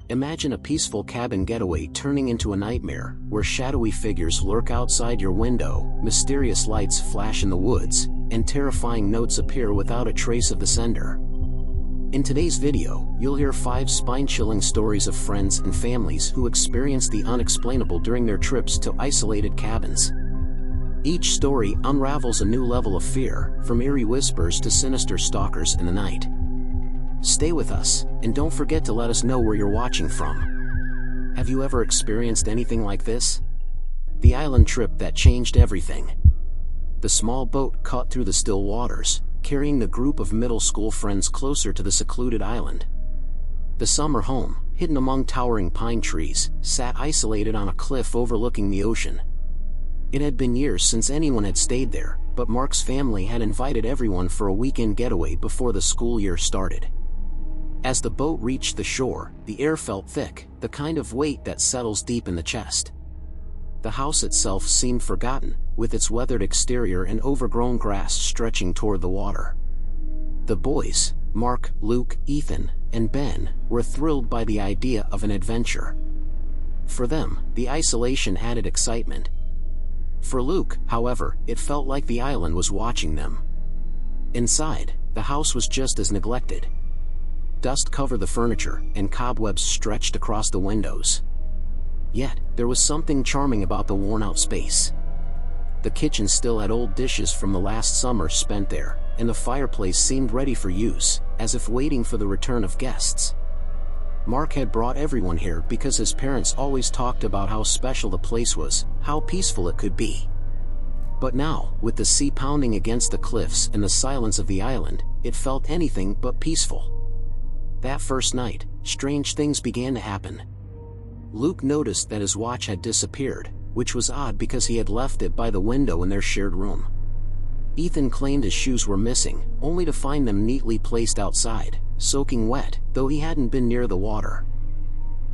Imagine a peaceful cabin getaway turning into a nightmare, where shadowy figures lurk outside your window, mysterious lights flash in the woods, and terrifying notes appear without a trace of the sender. In today's video, you'll hear 5 spine-chilling stories of friends and families who experienced the unexplainable during their trips to isolated cabins. Each story unravels a new level of fear, from eerie whispers to sinister stalkers in the night. Stay with us, and don't forget to let us know where you're watching from. Have you ever experienced anything like this? The island trip that changed everything. The small boat caught through the still waters, carrying the group of middle school friends closer to the secluded island. The summer home, hidden among towering pine trees, sat isolated on a cliff overlooking the ocean. It had been years since anyone had stayed there, but Mark's family had invited everyone for a weekend getaway before the school year started. As the boat reached the shore, the air felt thick, the kind of weight that settles deep in the chest. The house itself seemed forgotten, with its weathered exterior and overgrown grass stretching toward the water. The boys, Mark, Luke, Ethan, and Ben, were thrilled by the idea of an adventure. For them, the isolation added excitement. For Luke, however, it felt like the island was watching them. Inside, the house was just as neglected. Dust covered the furniture, and cobwebs stretched across the windows. Yet, there was something charming about the worn-out space. The kitchen still had old dishes from the last summer spent there, and the fireplace seemed ready for use, as if waiting for the return of guests. Mark had brought everyone here because his parents always talked about how special the place was, how peaceful it could be. But now, with the sea pounding against the cliffs and the silence of the island, it felt anything but peaceful. That first night, strange things began to happen. Luke noticed that his watch had disappeared, which was odd because he had left it by the window in their shared room. Ethan claimed his shoes were missing, only to find them neatly placed outside, soaking wet, though he hadn't been near the water.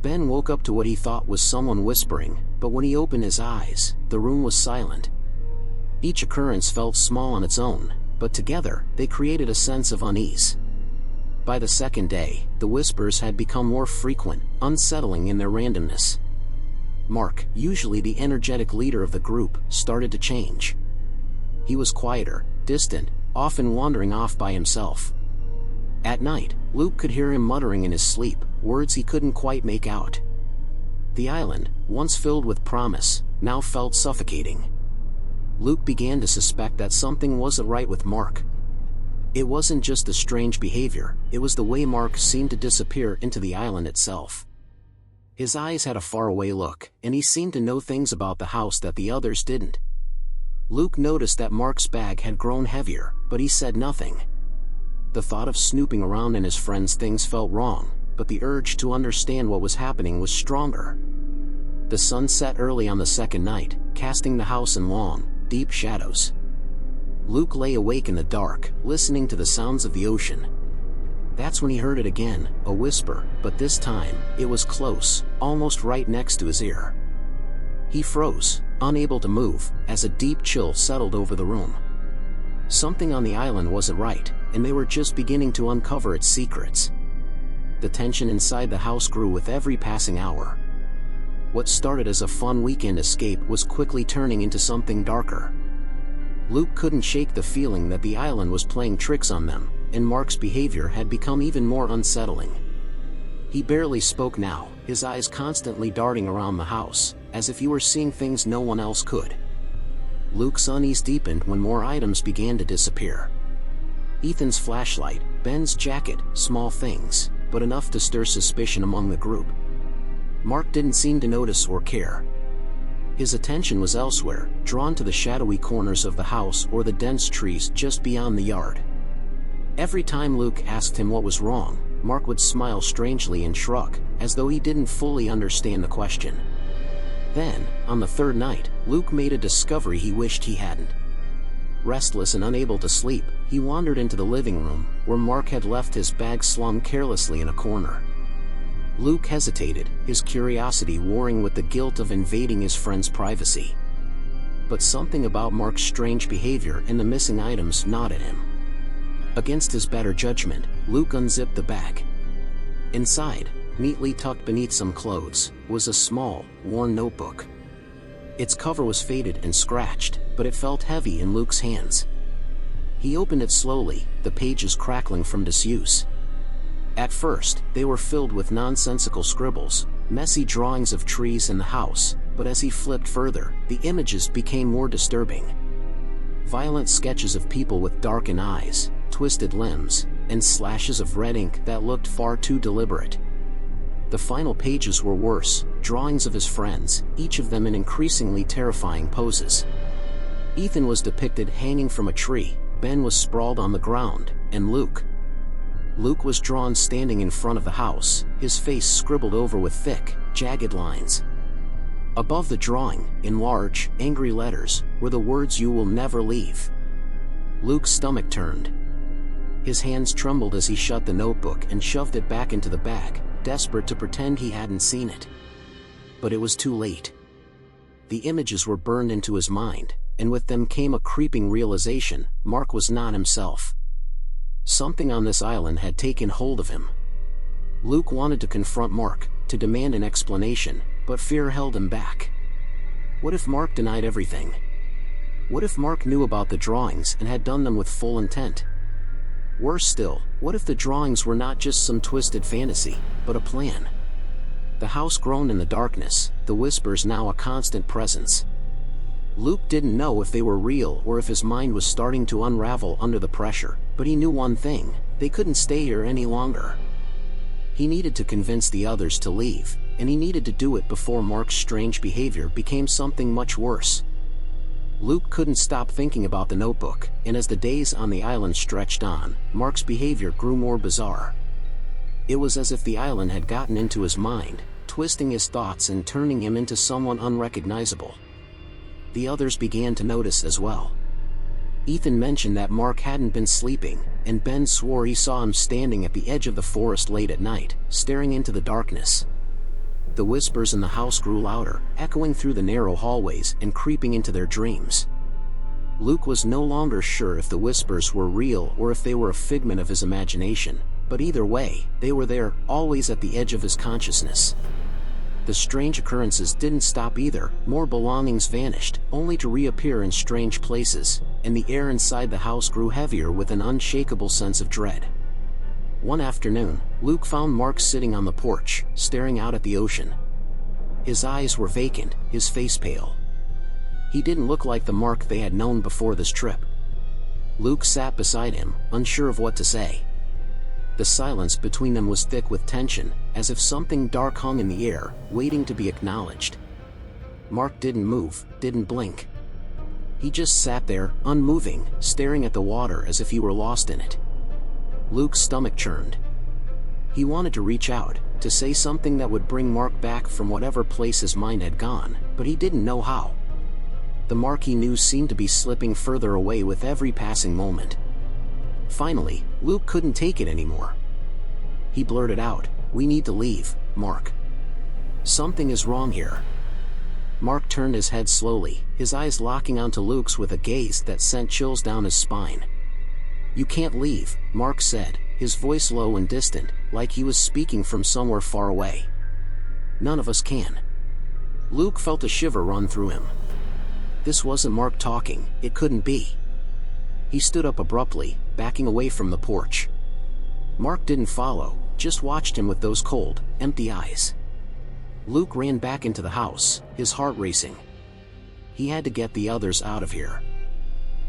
Ben woke up to what he thought was someone whispering, but when he opened his eyes, the room was silent. Each occurrence felt small on its own, but together, they created a sense of unease. By the second day, the whispers had become more frequent, unsettling in their randomness. Mark, usually the energetic leader of the group, started to change. He was quieter, distant, often wandering off by himself. At night, Luke could hear him muttering in his sleep, words he couldn't quite make out. The island, once filled with promise, now felt suffocating. Luke began to suspect that something wasn't right with Mark. It wasn't just the strange behavior, it was the way Mark seemed to disappear into the island itself. His eyes had a faraway look, and he seemed to know things about the house that the others didn't. Luke noticed that Mark's bag had grown heavier, but he said nothing. The thought of snooping around in his friend's things felt wrong, but the urge to understand what was happening was stronger. The sun set early on the second night, casting the house in long, deep shadows. Luke lay awake in the dark, listening to the sounds of the ocean. That's when he heard it again, a whisper, but this time, it was close, almost right next to his ear. He froze, unable to move, as a deep chill settled over the room. Something on the island wasn't right, and they were just beginning to uncover its secrets. The tension inside the house grew with every passing hour. What started as a fun weekend escape was quickly turning into something darker. Luke couldn't shake the feeling that the island was playing tricks on them, and Mark's behavior had become even more unsettling. He barely spoke now, his eyes constantly darting around the house, as if he were seeing things no one else could. Luke's unease deepened when more items began to disappear. Ethan's flashlight, Ben's jacket, small things, but enough to stir suspicion among the group. Mark didn't seem to notice or care. His attention was elsewhere, drawn to the shadowy corners of the house or the dense trees just beyond the yard. Every time Luke asked him what was wrong, Mark would smile strangely and shrug, as though he didn't fully understand the question. Then, on the third night, Luke made a discovery he wished he hadn't. Restless and unable to sleep, he wandered into the living room, where Mark had left his bag slung carelessly in a corner. Luke hesitated, his curiosity warring with the guilt of invading his friend's privacy. But something about Mark's strange behavior and the missing items gnawed at him. Against his better judgment, Luke unzipped the bag. Inside, neatly tucked beneath some clothes, was a small, worn notebook. Its cover was faded and scratched, but it felt heavy in Luke's hands. He opened it slowly, the pages crackling from disuse. At first, they were filled with nonsensical scribbles, messy drawings of trees and the house, but as he flipped further, the images became more disturbing. Violent sketches of people with darkened eyes, twisted limbs, and slashes of red ink that looked far too deliberate. The final pages were worse, drawings of his friends, each of them in increasingly terrifying poses. Ethan was depicted hanging from a tree, Ben was sprawled on the ground, and Luke was drawn standing in front of the house, his face scribbled over with thick, jagged lines. Above the drawing, in large, angry letters, were the words "You will never leave." Luke's stomach turned. His hands trembled as he shut the notebook and shoved it back into the bag, desperate to pretend he hadn't seen it. But it was too late. The images were burned into his mind, and with them came a creeping realization: Mark was not himself. Something on this island had taken hold of him. Luke wanted to confront Mark, to demand an explanation, but fear held him back. What if Mark denied everything? What if Mark knew about the drawings and had done them with full intent? Worse still, what if the drawings were not just some twisted fantasy, but a plan? The house groaned in the darkness, the whispers now a constant presence. Luke didn't know if they were real or if his mind was starting to unravel under the pressure, but he knew one thing: they couldn't stay here any longer. He needed to convince the others to leave, and he needed to do it before Mark's strange behavior became something much worse. Luke couldn't stop thinking about the notebook, and as the days on the island stretched on, Mark's behavior grew more bizarre. It was as if the island had gotten into his mind, twisting his thoughts and turning him into someone unrecognizable. The others began to notice as well. Ethan mentioned that Mark hadn't been sleeping, and Ben swore he saw him standing at the edge of the forest late at night, staring into the darkness. The whispers in the house grew louder, echoing through the narrow hallways and creeping into their dreams. Luke was no longer sure if the whispers were real or if they were a figment of his imagination, but either way, they were there, always at the edge of his consciousness. The strange occurrences didn't stop either. More belongings vanished, only to reappear in strange places, and the air inside the house grew heavier with an unshakable sense of dread. One afternoon, Luke found Mark sitting on the porch, staring out at the ocean. His eyes were vacant, his face pale. He didn't look like the Mark they had known before this trip. Luke sat beside him, unsure of what to say. The silence between them was thick with tension, as if something dark hung in the air, waiting to be acknowledged. Mark didn't move, didn't blink. He just sat there, unmoving, staring at the water as if he were lost in it. Luke's stomach churned. He wanted to reach out, to say something that would bring Mark back from whatever place his mind had gone, but he didn't know how. The Mark he knew seemed to be slipping further away with every passing moment. Finally, Luke couldn't take it anymore. He blurted out, "We need to leave, Mark. Something is wrong here." Mark turned his head slowly, his eyes locking onto Luke's with a gaze that sent chills down his spine. "You can't leave," Mark said, his voice low and distant, like he was speaking from somewhere far away. "None of us can." Luke felt a shiver run through him. This wasn't Mark talking, it couldn't be. He stood up abruptly, backing away from the porch. Mark didn't follow, just watched him with those cold, empty eyes. Luke ran back into the house, his heart racing. He had to get the others out of here.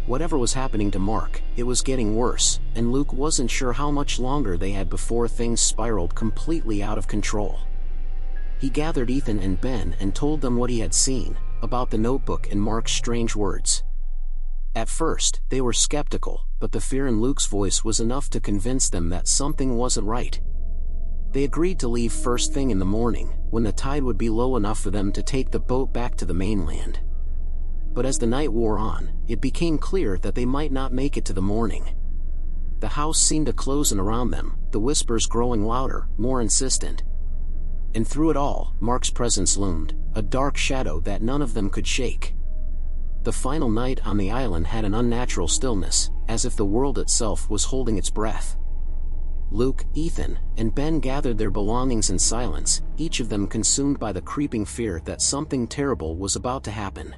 Whatever was happening to Mark, it was getting worse, and Luke wasn't sure how much longer they had before things spiraled completely out of control. He gathered Ethan and Ben and told them what he had seen, about the notebook and Mark's strange words. At first, they were skeptical, but the fear in Luke's voice was enough to convince them that something wasn't right. They agreed to leave first thing in the morning, when the tide would be low enough for them to take the boat back to the mainland. But as the night wore on, it became clear that they might not make it to the morning. The house seemed to close in around them, the whispers growing louder, more insistent. And through it all, Mark's presence loomed, a dark shadow that none of them could shake. The final night on the island had an unnatural stillness, as if the world itself was holding its breath. Luke, Ethan, and Ben gathered their belongings in silence, each of them consumed by the creeping fear that something terrible was about to happen.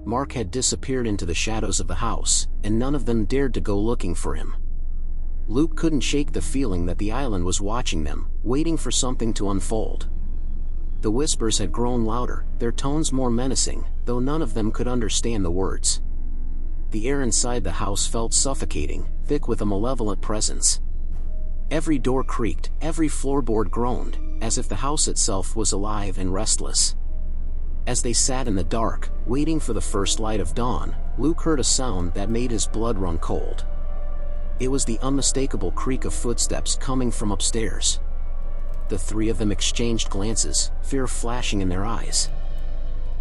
Mark had disappeared into the shadows of the house, and none of them dared to go looking for him. Luke couldn't shake the feeling that the island was watching them, waiting for something to unfold. The whispers had grown louder, their tones more menacing, though none of them could understand the words. The air inside the house felt suffocating, thick with a malevolent presence. Every door creaked, every floorboard groaned, as if the house itself was alive and restless. As they sat in the dark, waiting for the first light of dawn, Luke heard a sound that made his blood run cold. It was the unmistakable creak of footsteps coming from upstairs. The three of them exchanged glances, fear flashing in their eyes.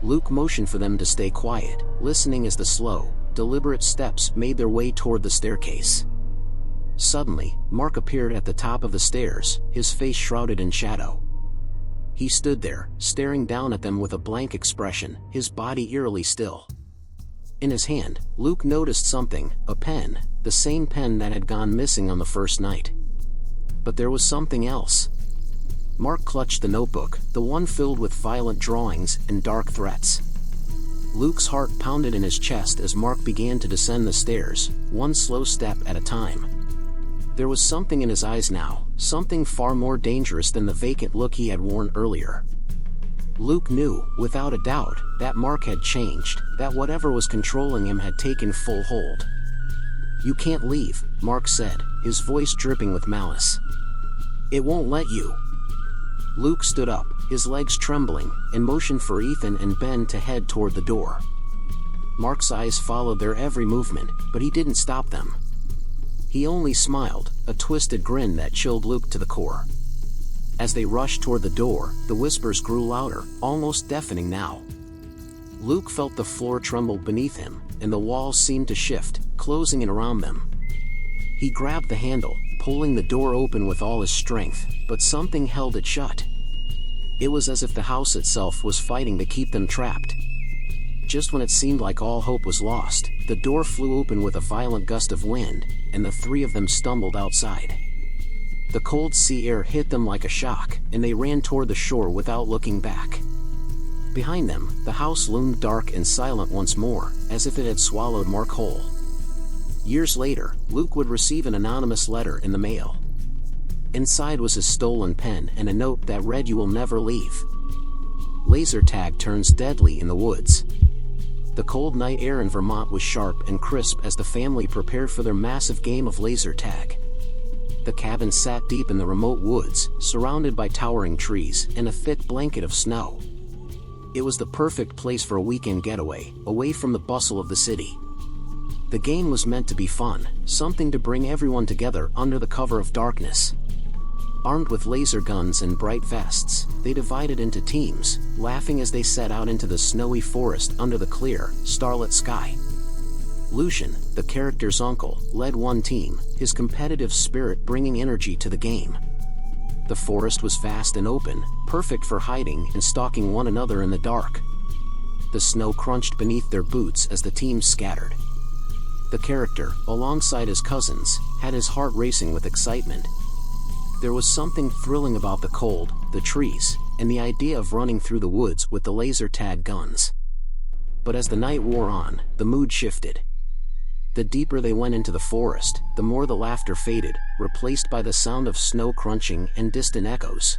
Luke motioned for them to stay quiet, listening as the slow, deliberate steps made their way toward the staircase. Suddenly, Mark appeared at the top of the stairs, his face shrouded in shadow. He stood there, staring down at them with a blank expression, his body eerily still. In his hand, Luke noticed something, a pen, the same pen that had gone missing on the first night. But there was something else. Mark clutched the notebook, the one filled with violent drawings and dark threats. Luke's heart pounded in his chest as Mark began to descend the stairs, one slow step at a time. There was something in his eyes now, something far more dangerous than the vacant look he had worn earlier. Luke knew, without a doubt, that Mark had changed, that whatever was controlling him had taken full hold. "You can't leave," Mark said, his voice dripping with malice. "It won't let you." Luke stood up, his legs trembling, and motioned for Ethan and Ben to head toward the door. Mark's eyes followed their every movement, but he didn't stop them. He only smiled, a twisted grin that chilled Luke to the core. As they rushed toward the door, the whispers grew louder, almost deafening now. Luke felt the floor tremble beneath him, and the walls seemed to shift, closing in around them. He grabbed the handle, pulling the door open with all his strength, but something held it shut. It was as if the house itself was fighting to keep them trapped. Just when it seemed like all hope was lost, the door flew open with a violent gust of wind, and the three of them stumbled outside. The cold sea air hit them like a shock, and they ran toward the shore without looking back. Behind them, the house loomed dark and silent once more, as if it had swallowed Mark whole. Years later, Luke would receive an anonymous letter in the mail. Inside was his stolen pen and a note that read, "You will never leave. Laser tag turns deadly in the woods." The cold night air in Vermont was sharp and crisp as the family prepared for their massive game of laser tag. The cabin sat deep in the remote woods, surrounded by towering trees and a thick blanket of snow. It was the perfect place for a weekend getaway, away from the bustle of the city. The game was meant to be fun, something to bring everyone together under the cover of darkness. Armed with laser guns and bright vests, they divided into teams, laughing as they set out into the snowy forest under the clear, starlit sky. Lucian, the character's uncle, led one team, his competitive spirit bringing energy to the game. The forest was vast and open, perfect for hiding and stalking one another in the dark. The snow crunched beneath their boots as the teams scattered. The character, alongside his cousins, had his heart racing with excitement. There was something thrilling about the cold, the trees, and the idea of running through the woods with the laser tag guns. But as the night wore on, the mood shifted. The deeper they went into the forest, the more the laughter faded, replaced by the sound of snow crunching and distant echoes.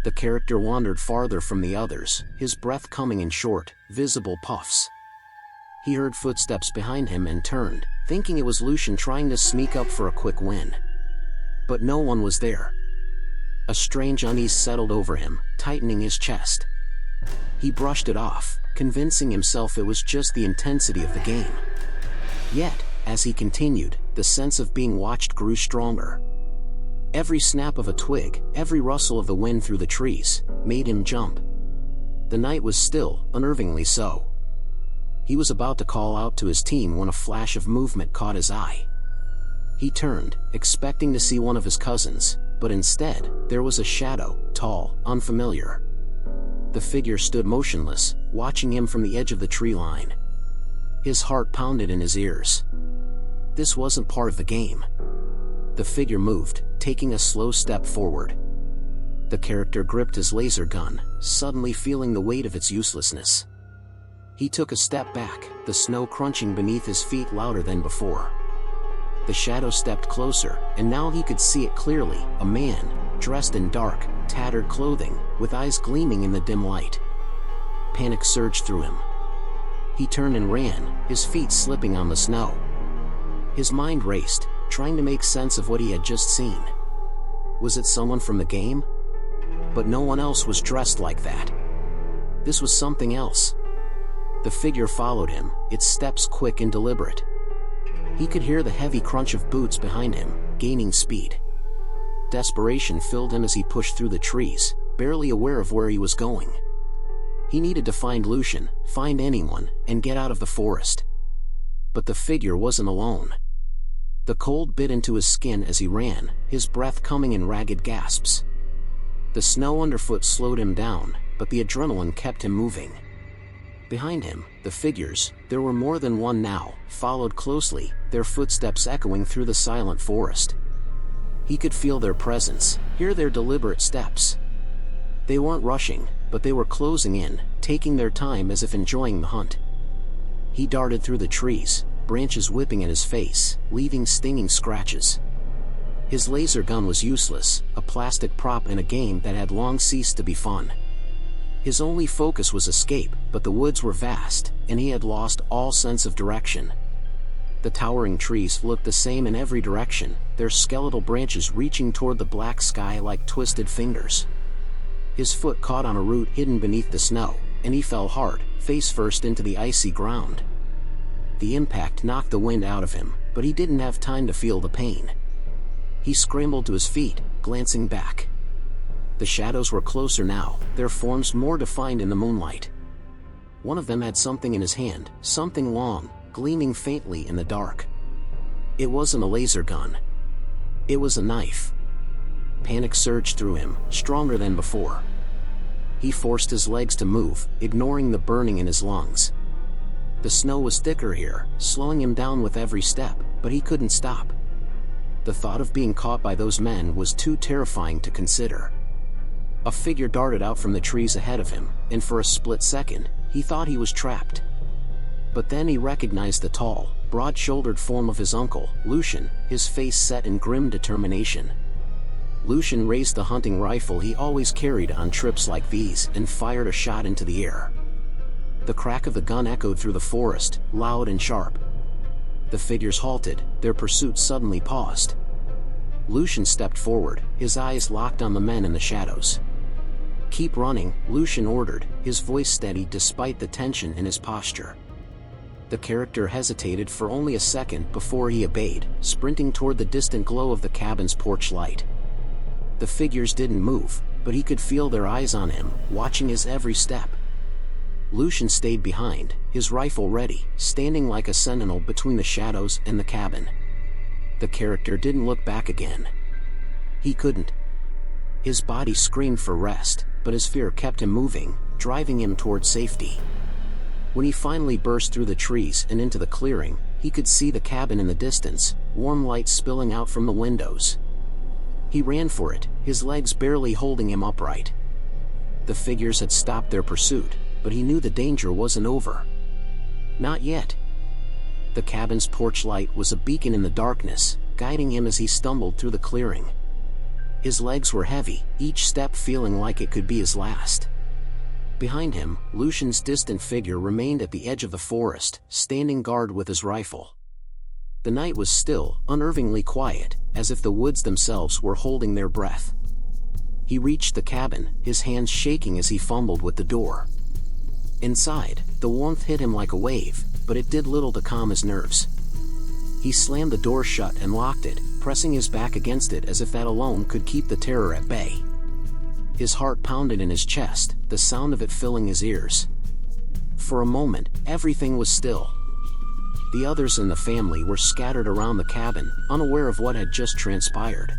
The character wandered farther from the others, his breath coming in short, visible puffs. He heard footsteps behind him and turned, thinking it was Lucian trying to sneak up for a quick win. But no one was there. A strange unease settled over him, tightening his chest. He brushed it off, convincing himself it was just the intensity of the game. Yet, as he continued, the sense of being watched grew stronger. Every snap of a twig, every rustle of the wind through the trees, made him jump. The night was still, unnervingly so. He was about to call out to his team when a flash of movement caught his eye. He turned, expecting to see one of his cousins, but instead, there was a shadow, tall, unfamiliar. The figure stood motionless, watching him from the edge of the tree line. His heart pounded in his ears. This wasn't part of the game. The figure moved, taking a slow step forward. The character gripped his laser gun, suddenly feeling the weight of its uselessness. He took a step back, the snow crunching beneath his feet louder than before. The shadow stepped closer, and now he could see it clearly, a man, dressed in dark, tattered clothing, with eyes gleaming in the dim light. Panic surged through him. He turned and ran, his feet slipping on the snow. His mind raced, trying to make sense of what he had just seen. Was it someone from the game? But no one else was dressed like that. This was something else. The figure followed him, its steps quick and deliberate. He could hear the heavy crunch of boots behind him, gaining speed. Desperation filled him as he pushed through the trees, barely aware of where he was going. He needed to find Lucian, find anyone, and get out of the forest. But the figure wasn't alone. The cold bit into his skin as he ran, his breath coming in ragged gasps. The snow underfoot slowed him down, but the adrenaline kept him moving. Behind him, the figures, there were more than one now, followed closely, their footsteps echoing through the silent forest. He could feel their presence, hear their deliberate steps. They weren't rushing, but they were closing in, taking their time as if enjoying the hunt. He darted through the trees, branches whipping at his face, leaving stinging scratches. His laser gun was useless, a plastic prop in a game that had long ceased to be fun. His only focus was escape, but the woods were vast, and he had lost all sense of direction. The towering trees looked the same in every direction, their skeletal branches reaching toward the black sky like twisted fingers. His foot caught on a root hidden beneath the snow, and he fell hard, face first into the icy ground. The impact knocked the wind out of him, but he didn't have time to feel the pain. He scrambled to his feet, glancing back. The shadows were closer now, their forms more defined in the moonlight. One of them had something in his hand, something long, gleaming faintly in the dark. It wasn't a laser gun. It was a knife. Panic surged through him, stronger than before. He forced his legs to move, ignoring the burning in his lungs. The snow was thicker here, slowing him down with every step, but he couldn't stop. The thought of being caught by those men was too terrifying to consider. A figure darted out from the trees ahead of him, and for a split second, he thought he was trapped. But then he recognized the tall, broad-shouldered form of his uncle, Lucian, his face set in grim determination. Lucian raised the hunting rifle he always carried on trips like these and fired a shot into the air. The crack of the gun echoed through the forest, loud and sharp. The figures halted, their pursuit suddenly paused. Lucian stepped forward, his eyes locked on the men in the shadows. "Keep running," Lucian ordered, his voice steady despite the tension in his posture. The character hesitated for only a second before he obeyed, sprinting toward the distant glow of the cabin's porch light. The figures didn't move, but he could feel their eyes on him, watching his every step. Lucian stayed behind, his rifle ready, standing like a sentinel between the shadows and the cabin. The character didn't look back again. He couldn't. His body screamed for rest, but his fear kept him moving, driving him toward safety. When he finally burst through the trees and into the clearing, he could see the cabin in the distance, warm light spilling out from the windows. He ran for it, his legs barely holding him upright. The figures had stopped their pursuit, but he knew the danger wasn't over. Not yet. The cabin's porch light was a beacon in the darkness, guiding him as he stumbled through the clearing. His legs were heavy, each step feeling like it could be his last. Behind him, Lucian's distant figure remained at the edge of the forest, standing guard with his rifle. The night was still, unnervingly quiet, as if the woods themselves were holding their breath. He reached the cabin, his hands shaking as he fumbled with the door. Inside, the warmth hit him like a wave, but it did little to calm his nerves. He slammed the door shut and locked it, pressing his back against it as if that alone could keep the terror at bay. His heart pounded in his chest, the sound of it filling his ears. For a moment, everything was still. The others in the family were scattered around the cabin, unaware of what had just transpired.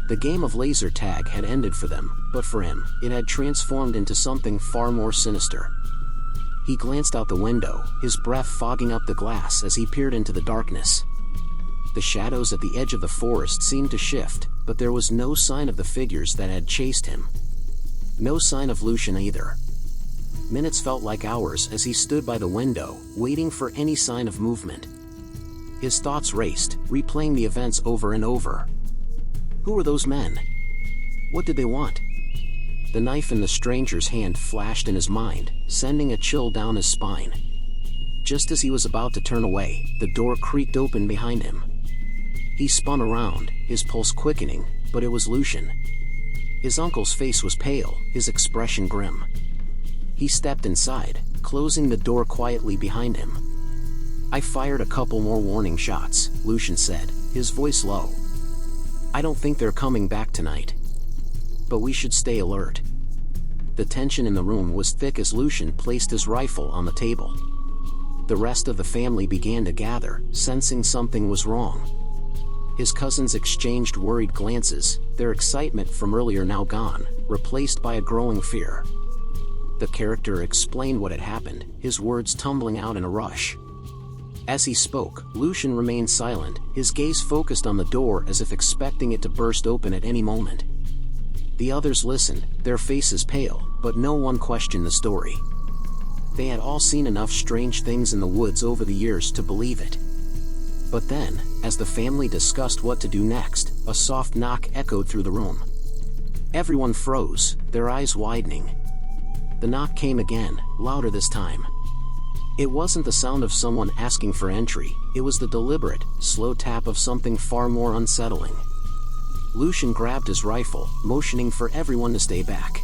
The game of laser tag had ended for them, but for him, it had transformed into something far more sinister. He glanced out the window, his breath fogging up the glass as he peered into the darkness. The shadows at the edge of the forest seemed to shift, but there was no sign of the figures that had chased him. No sign of Lucian either. Minutes felt like hours as he stood by the window, waiting for any sign of movement. His thoughts raced, replaying the events over and over. Who were those men? What did they want? The knife in the stranger's hand flashed in his mind, sending a chill down his spine. Just as he was about to turn away, the door creaked open behind him. He spun around, his pulse quickening, but it was Lucian. His uncle's face was pale, his expression grim. He stepped inside, closing the door quietly behind him. "I fired a couple more warning shots," Lucian said, his voice low. "I don't think they're coming back tonight. But we should stay alert." The tension in the room was thick as Lucian placed his rifle on the table. The rest of the family began to gather, sensing something was wrong. His cousins exchanged worried glances, their excitement from earlier now gone, replaced by a growing fear. The character explained what had happened, his words tumbling out in a rush. As he spoke, Lucian remained silent, his gaze focused on the door as if expecting it to burst open at any moment. The others listened, their faces pale, but no one questioned the story. They had all seen enough strange things in the woods over the years to believe it. But then, as the family discussed what to do next, a soft knock echoed through the room. Everyone froze, their eyes widening. The knock came again, louder this time. It wasn't the sound of someone asking for entry, it was the deliberate, slow tap of something far more unsettling. Lucian grabbed his rifle, motioning for everyone to stay back.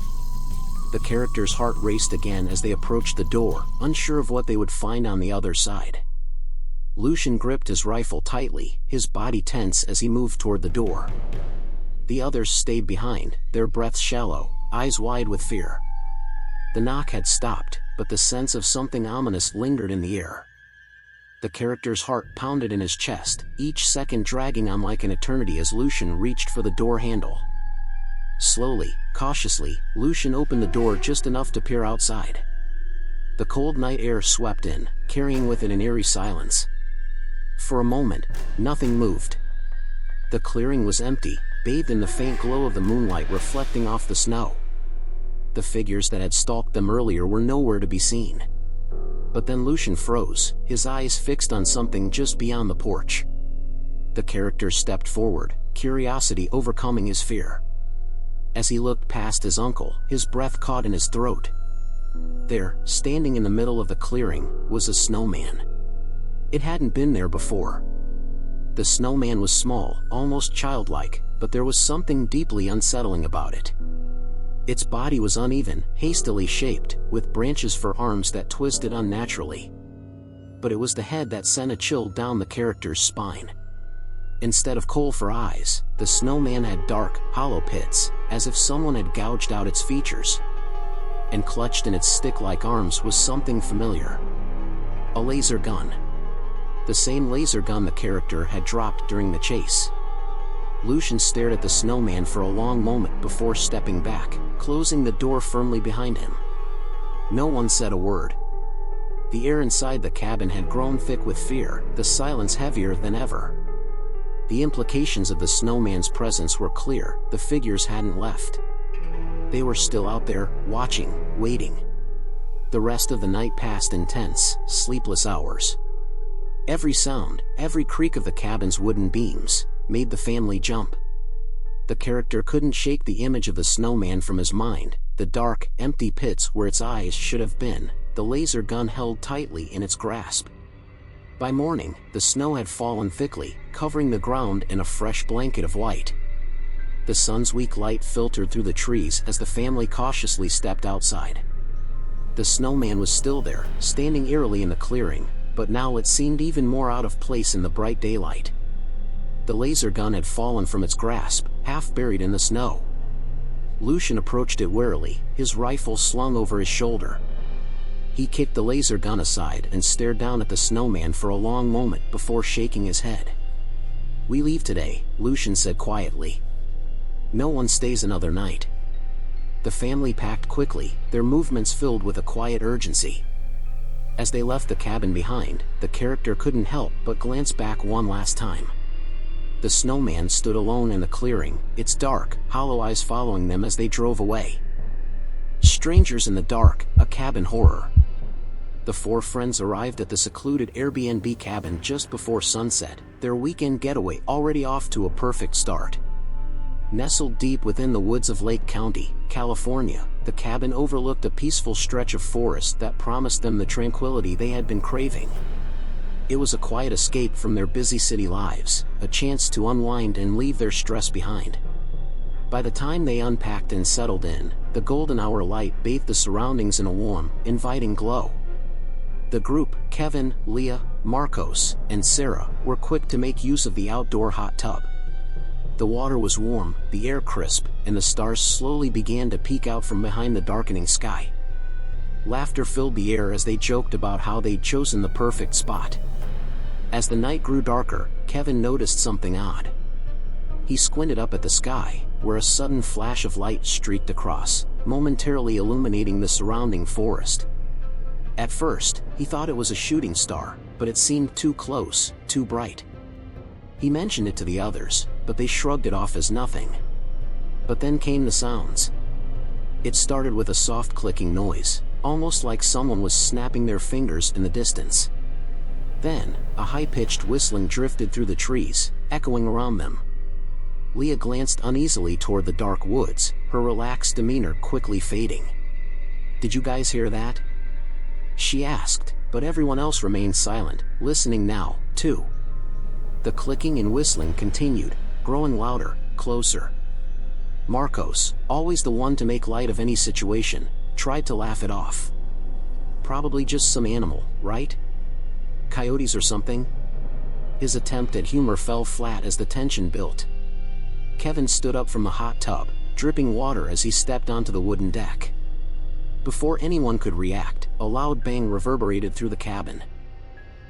The character's heart raced again as they approached the door, unsure of what they would find on the other side. Lucian gripped his rifle tightly, his body tense as he moved toward the door. The others stayed behind, their breaths shallow, eyes wide with fear. The knock had stopped, but the sense of something ominous lingered in the air. The character's heart pounded in his chest, each second dragging on like an eternity as Lucian reached for the door handle. Slowly, cautiously, Lucian opened the door just enough to peer outside. The cold night air swept in, carrying with it an eerie silence. For a moment, nothing moved. The clearing was empty, bathed in the faint glow of the moonlight reflecting off the snow. The figures that had stalked them earlier were nowhere to be seen. But then Lucian froze, his eyes fixed on something just beyond the porch. The character stepped forward, curiosity overcoming his fear. As he looked past his uncle, his breath caught in his throat. There, standing in the middle of the clearing, was a snowman. It hadn't been there before. The snowman was small, almost childlike, but there was something deeply unsettling about it. Its body was uneven, hastily shaped, with branches for arms that twisted unnaturally. But it was the head that sent a chill down the character's spine. Instead of coal for eyes, the snowman had dark, hollow pits, as if someone had gouged out its features. And clutched in its stick-like arms was something familiar. A laser gun. The same laser gun the character had dropped during the chase. Lucian stared at the snowman for a long moment before stepping back, closing the door firmly behind him. No one said a word. The air inside the cabin had grown thick with fear, the silence heavier than ever. The implications of the snowman's presence were clear, the figures hadn't left. They were still out there, watching, waiting. The rest of the night passed in tense, sleepless hours. Every sound, every creak of the cabin's wooden beams, made the family jump. The character couldn't shake the image of the snowman from his mind, the dark, empty pits where its eyes should have been, the laser gun held tightly in its grasp. By morning, the snow had fallen thickly, covering the ground in a fresh blanket of white. The sun's weak light filtered through the trees as the family cautiously stepped outside. The snowman was still there, standing eerily in the clearing, but now it seemed even more out of place in the bright daylight. The laser gun had fallen from its grasp, half buried in the snow. Lucian approached it warily, his rifle slung over his shoulder. He kicked the laser gun aside and stared down at the snowman for a long moment before shaking his head. "We leave today," Lucian said quietly. "No one stays another night." The family packed quickly, their movements filled with a quiet urgency. As they left the cabin behind, the character couldn't help but glance back one last time. The snowman stood alone in the clearing, its dark, hollow eyes following them as they drove away. Strangers in the dark, a cabin horror. The four friends arrived at the secluded Airbnb cabin just before sunset, their weekend getaway already off to a perfect start. Nestled deep within the woods of Lake County, California, the cabin overlooked a peaceful stretch of forest that promised them the tranquility they had been craving. It was a quiet escape from their busy city lives, a chance to unwind and leave their stress behind. By the time they unpacked and settled in, the golden hour light bathed the surroundings in a warm, inviting glow. The group, Kevin, Leah, Marcos, and Sarah, were quick to make use of the outdoor hot tub. The water was warm, the air crisp, and the stars slowly began to peek out from behind the darkening sky. Laughter filled the air as they joked about how they'd chosen the perfect spot. As the night grew darker, Kevin noticed something odd. He squinted up at the sky, where a sudden flash of light streaked across, momentarily illuminating the surrounding forest. At first, he thought it was a shooting star, but it seemed too close, too bright. He mentioned it to the others, but they shrugged it off as nothing. But then came the sounds. It started with a soft clicking noise, almost like someone was snapping their fingers in the distance. Then, a high-pitched whistling drifted through the trees, echoing around them. Leah glanced uneasily toward the dark woods, her relaxed demeanor quickly fading. "Did you guys hear that?" she asked, but everyone else remained silent, listening now, too. The clicking and whistling continued, growing louder, closer. Marcos, always the one to make light of any situation, tried to laugh it off. "Probably just some animal, right? Coyotes or something?" His attempt at humor fell flat as the tension built. Kevin stood up from the hot tub, dripping water as he stepped onto the wooden deck. Before anyone could react, a loud bang reverberated through the cabin.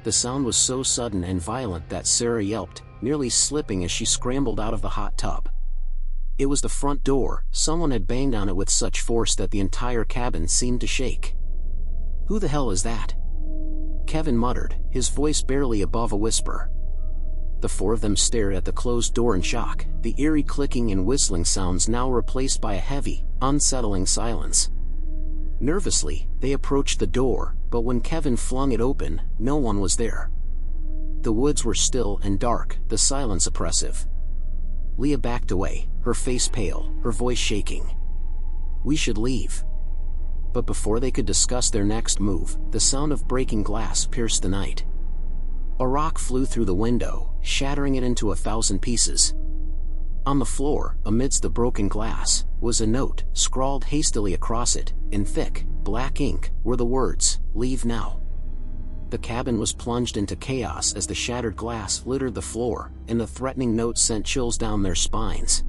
The sound was so sudden and violent that Sarah yelped, nearly slipping as she scrambled out of the hot tub. It was the front door. Someone had banged on it with such force that the entire cabin seemed to shake. "Who the hell is that?" Kevin muttered, his voice barely above a whisper. The four of them stared at the closed door in shock, the eerie clicking and whistling sounds now replaced by a heavy, unsettling silence. Nervously, they approached the door, but when Kevin flung it open, no one was there. The woods were still and dark, the silence oppressive. Leah backed away, her face pale, her voice shaking. "We should leave." But before they could discuss their next move, the sound of breaking glass pierced the night. A rock flew through the window, shattering it into 1,000 pieces. On the floor, amidst the broken glass, was a note, scrawled hastily across it, in thick, black ink, were the words, "Leave now." The cabin was plunged into chaos as the shattered glass littered the floor, and the threatening note sent chills down their spines.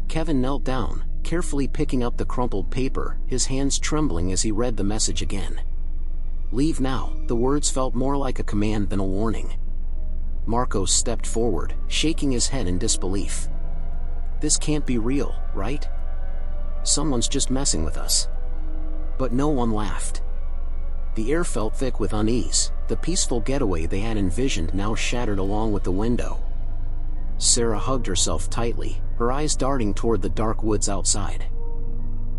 Kevin knelt down, carefully picking up the crumpled paper, his hands trembling as he read the message again. "Leave now." The words felt more like a command than a warning. Marcos stepped forward, shaking his head in disbelief. "This can't be real, right? Someone's just messing with us." But no one laughed. The air felt thick with unease, the peaceful getaway they had envisioned now shattered along with the window. Sarah hugged herself tightly, her eyes darting toward the dark woods outside.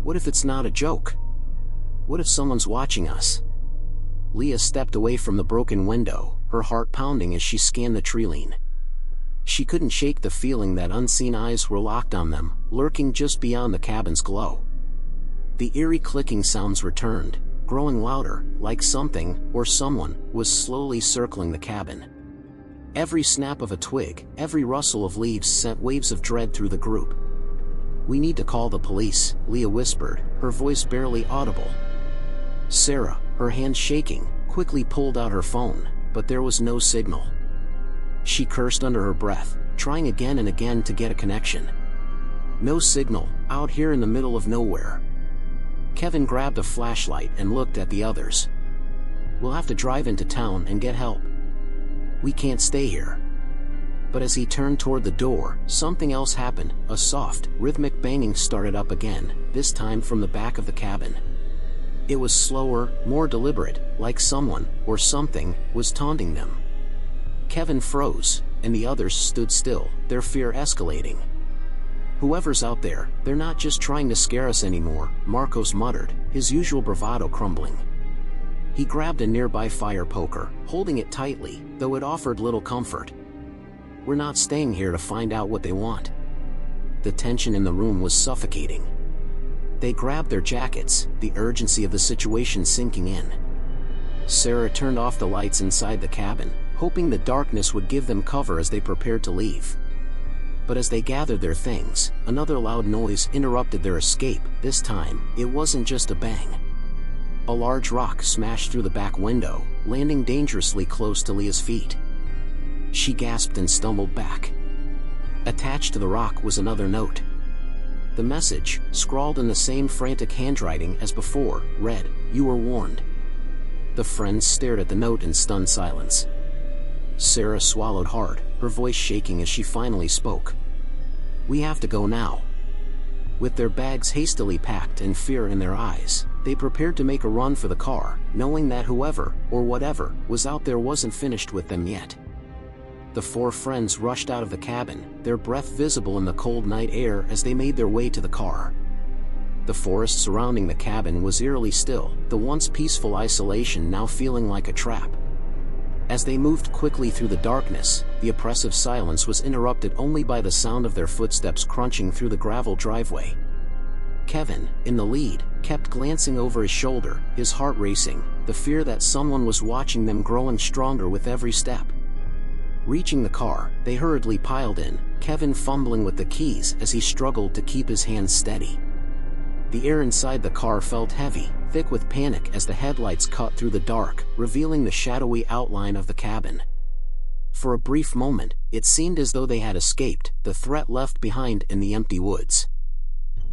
What if it's not a joke? What if someone's watching us? Leah stepped away from the broken window, her heart pounding as she scanned the treeline. She couldn't shake the feeling that unseen eyes were locked on them, lurking just beyond the cabin's glow. The eerie clicking sounds returned, growing louder, like something, or someone, was slowly circling the cabin. Every snap of a twig, every rustle of leaves sent waves of dread through the group. "We need to call the police," Leah whispered, her voice barely audible. Sarah, her hands shaking, quickly pulled out her phone, but there was no signal. She cursed under her breath, trying again and again to get a connection. No signal, out here in the middle of nowhere. Kevin grabbed a flashlight and looked at the others. "We'll have to drive into town and get help. We can't stay here." But as he turned toward the door, something else happened. A soft, rhythmic banging started up again, this time from the back of the cabin. It was slower, more deliberate, like someone, or something, was taunting them. Kevin froze, and the others stood still, their fear escalating. "Whoever's out there, they're not just trying to scare us anymore," Marcos muttered, his usual bravado crumbling. He grabbed a nearby fire poker, holding it tightly, though it offered little comfort. "We're not staying here to find out what they want." The tension in the room was suffocating. They grabbed their jackets, the urgency of the situation sinking in. Sarah turned off the lights inside the cabin, hoping the darkness would give them cover as they prepared to leave. But as they gathered their things, another loud noise interrupted their escape. This time, it wasn't just a bang. A large rock smashed through the back window, landing dangerously close to Leah's feet. She gasped and stumbled back. Attached to the rock was another note. The message, scrawled in the same frantic handwriting as before, read, "You were warned." The friends stared at the note in stunned silence. Sarah swallowed hard, her voice shaking as she finally spoke. "We have to go now." With their bags hastily packed and fear in their eyes, they prepared to make a run for the car, knowing that whoever, or whatever, was out there wasn't finished with them yet. The four friends rushed out of the cabin, their breath visible in the cold night air as they made their way to the car. The forest surrounding the cabin was eerily still, the once peaceful isolation now feeling like a trap. As they moved quickly through the darkness, the oppressive silence was interrupted only by the sound of their footsteps crunching through the gravel driveway. Kevin, in the lead, kept glancing over his shoulder, his heart racing, the fear that someone was watching them growing stronger with every step. Reaching the car, they hurriedly piled in, Kevin fumbling with the keys as he struggled to keep his hands steady. The air inside the car felt heavy, thick with panic as the headlights cut through the dark, revealing the shadowy outline of the cabin. For a brief moment, it seemed as though they had escaped, the threat left behind in the empty woods.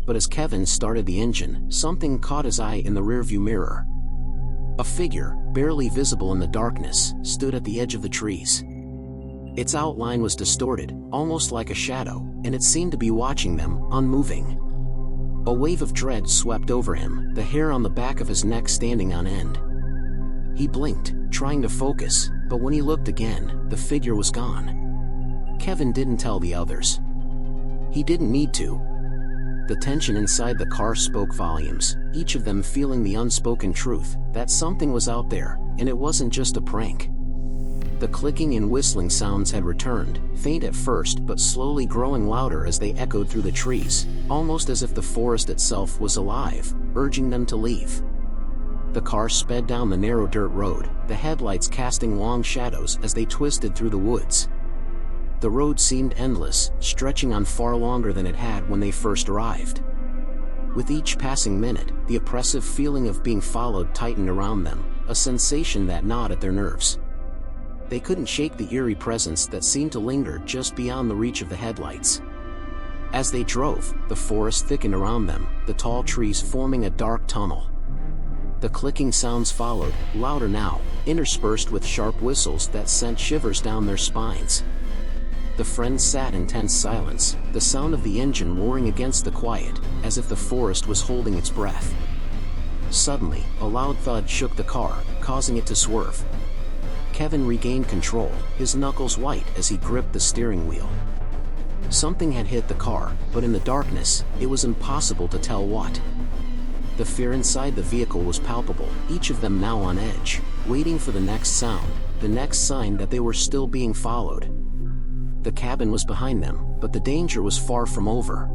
But as Kevin started the engine, something caught his eye in the rearview mirror. A figure, barely visible in the darkness, stood at the edge of the trees. Its outline was distorted, almost like a shadow, and it seemed to be watching them, unmoving. A wave of dread swept over him, the hair on the back of his neck standing on end. He blinked, trying to focus, but when he looked again, the figure was gone. Kevin didn't tell the others. He didn't need to. The tension inside the car spoke volumes, each of them feeling the unspoken truth, that something was out there, and it wasn't just a prank. The clicking and whistling sounds had returned, faint at first but slowly growing louder as they echoed through the trees, almost as if the forest itself was alive, urging them to leave. The car sped down the narrow dirt road, the headlights casting long shadows as they twisted through the woods. The road seemed endless, stretching on far longer than it had when they first arrived. With each passing minute, the oppressive feeling of being followed tightened around them, a sensation that gnawed at their nerves. They couldn't shake the eerie presence that seemed to linger just beyond the reach of the headlights. As they drove, the forest thickened around them, the tall trees forming a dark tunnel. The clicking sounds followed, louder now, interspersed with sharp whistles that sent shivers down their spines. The friends sat in tense silence, the sound of the engine roaring against the quiet, as if the forest was holding its breath. Suddenly, a loud thud shook the car, causing it to swerve. Kevin regained control, his knuckles white as he gripped the steering wheel. Something had hit the car, but in the darkness, it was impossible to tell what. The fear inside the vehicle was palpable, each of them now on edge, waiting for the next sound, the next sign that they were still being followed. The cabin was behind them, but the danger was far from over.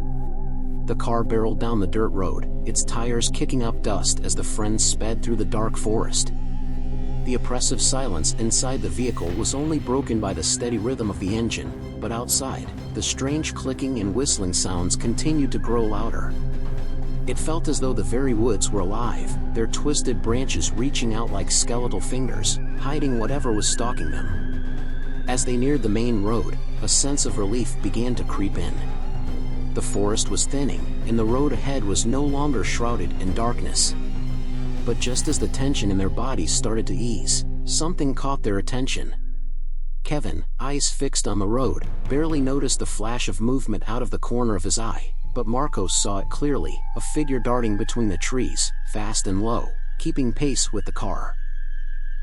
The car barreled down the dirt road, its tires kicking up dust as the friends sped through the dark forest. The oppressive silence inside the vehicle was only broken by the steady rhythm of the engine, but outside, the strange clicking and whistling sounds continued to grow louder. It felt as though the very woods were alive, their twisted branches reaching out like skeletal fingers, hiding whatever was stalking them. As they neared the main road, a sense of relief began to creep in. The forest was thinning, and the road ahead was no longer shrouded in darkness. But just as the tension in their bodies started to ease, something caught their attention. Kevin, eyes fixed on the road, barely noticed the flash of movement out of the corner of his eye, but Marcos saw it clearly, a figure darting between the trees, fast and low, keeping pace with the car.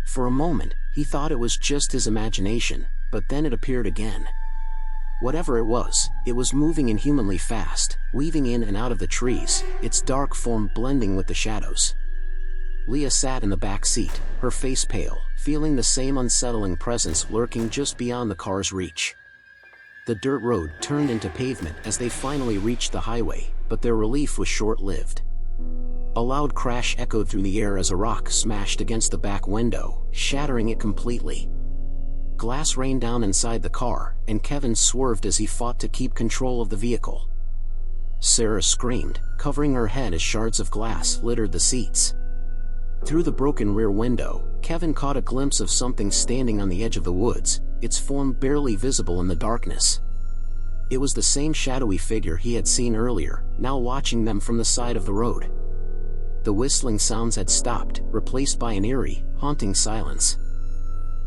For a moment, he thought it was just his imagination, but then it appeared again. Whatever it was moving inhumanly fast, weaving in and out of the trees, its dark form blending with the shadows. Leah sat in the back seat, her face pale, feeling the same unsettling presence lurking just beyond the car's reach. The dirt road turned into pavement as they finally reached the highway, but their relief was short-lived. A loud crash echoed through the air as a rock smashed against the back window, shattering it completely. Glass rained down inside the car, and Kevin swerved as he fought to keep control of the vehicle. Sarah screamed, covering her head as shards of glass littered the seats. Through the broken rear window, Kevin caught a glimpse of something standing on the edge of the woods, its form barely visible in the darkness. It was the same shadowy figure he had seen earlier, now watching them from the side of the road. The whistling sounds had stopped, replaced by an eerie, haunting silence.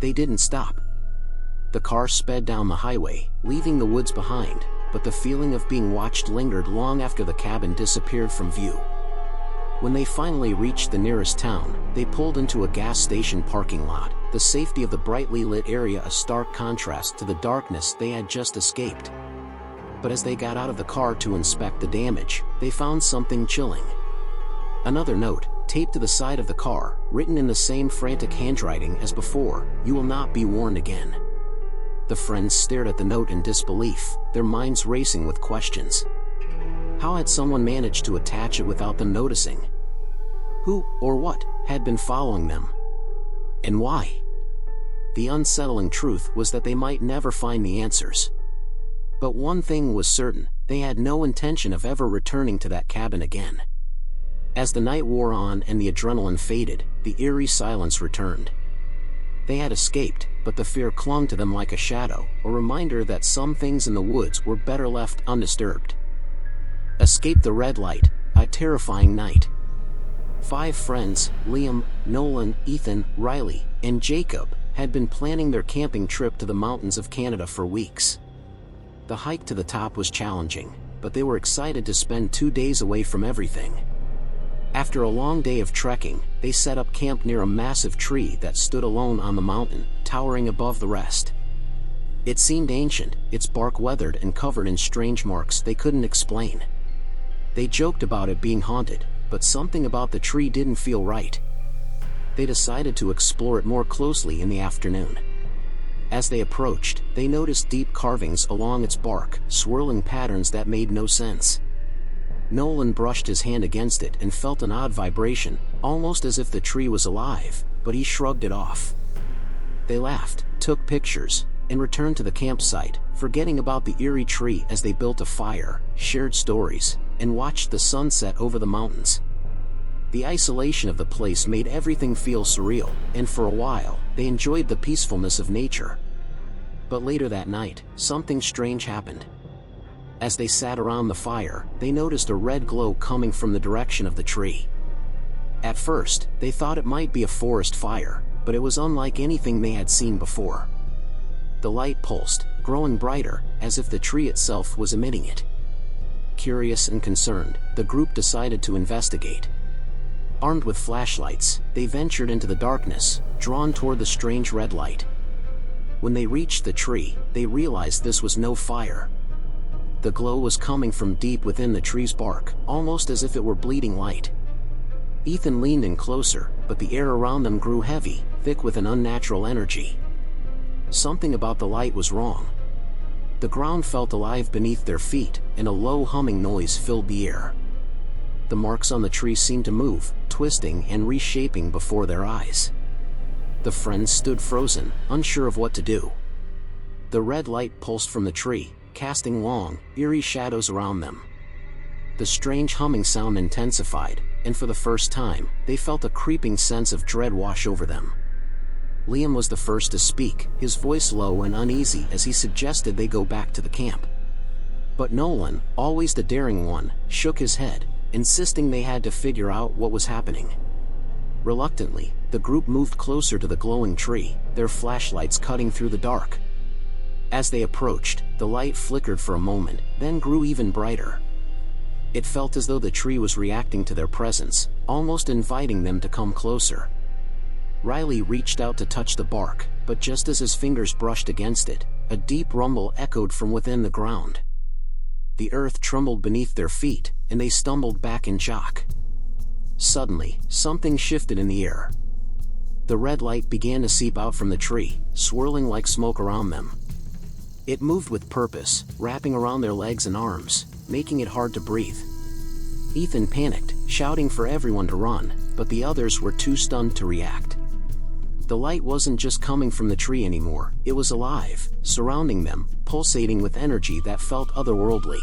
They didn't stop. The car sped down the highway, leaving the woods behind, but the feeling of being watched lingered long after the cabin disappeared from view. When they finally reached the nearest town, they pulled into a gas station parking lot, the safety of the brightly lit area a stark contrast to the darkness they had just escaped. But as they got out of the car to inspect the damage, they found something chilling. Another note, taped to the side of the car, written in the same frantic handwriting as before, "You will not be warned again." The friends stared at the note in disbelief, their minds racing with questions. How had someone managed to attach it without them noticing? Who, or what, had been following them? And why? The unsettling truth was that they might never find the answers. But one thing was certain, they had no intention of ever returning to that cabin again. As the night wore on and the adrenaline faded, the eerie silence returned. They had escaped, but the fear clung to them like a shadow, a reminder that some things in the woods were better left undisturbed. Escape the red light, a terrifying night. 5 friends, Liam, Nolan, Ethan, Riley, and Jacob, had been planning their camping trip to the mountains of Canada for weeks. The hike to the top was challenging, but they were excited to spend 2 days away from everything. After a long day of trekking, they set up camp near a massive tree that stood alone on the mountain, towering above the rest. It seemed ancient, its bark weathered and covered in strange marks they couldn't explain. They joked about it being haunted, but something about the tree didn't feel right. They decided to explore it more closely in the afternoon. As they approached, they noticed deep carvings along its bark, swirling patterns that made no sense. Nolan brushed his hand against it and felt an odd vibration, almost as if the tree was alive, but he shrugged it off. They laughed, took pictures, and returned to the campsite, forgetting about the eerie tree as they built a fire, shared stories, and watched the sunset over the mountains. The isolation of the place made everything feel surreal, and for a while, they enjoyed the peacefulness of nature. But later that night, something strange happened. As they sat around the fire, they noticed a red glow coming from the direction of the tree. At first, they thought it might be a forest fire, but it was unlike anything they had seen before. The light pulsed, growing brighter, as if the tree itself was emitting it. Curious and concerned, the group decided to investigate. Armed with flashlights, they ventured into the darkness, drawn toward the strange red light. When they reached the tree, they realized this was no fire. The glow was coming from deep within the tree's bark, almost as if it were bleeding light. Ethan leaned in closer, but the air around them grew heavy, thick with an unnatural energy. Something about the light was wrong. The ground felt alive beneath their feet, and a low humming noise filled the air. The marks on the tree seemed to move, twisting and reshaping before their eyes. The friends stood frozen, unsure of what to do. The red light pulsed from the tree, casting long, eerie shadows around them. The strange humming sound intensified, and for the first time, they felt a creeping sense of dread wash over them. Liam was the first to speak, his voice low and uneasy as he suggested they go back to the camp. But Nolan, always the daring one, shook his head, insisting they had to figure out what was happening. Reluctantly, the group moved closer to the glowing tree, their flashlights cutting through the dark. As they approached, the light flickered for a moment, then grew even brighter. It felt as though the tree was reacting to their presence, almost inviting them to come closer. Riley reached out to touch the bark, but just as his fingers brushed against it, a deep rumble echoed from within the ground. The earth trembled beneath their feet, and they stumbled back in shock. Suddenly, something shifted in the air. The red light began to seep out from the tree, swirling like smoke around them. It moved with purpose, wrapping around their legs and arms, making it hard to breathe. Ethan panicked, shouting for everyone to run, but the others were too stunned to react. The light wasn't just coming from the tree anymore, it was alive, surrounding them, pulsating with energy that felt otherworldly.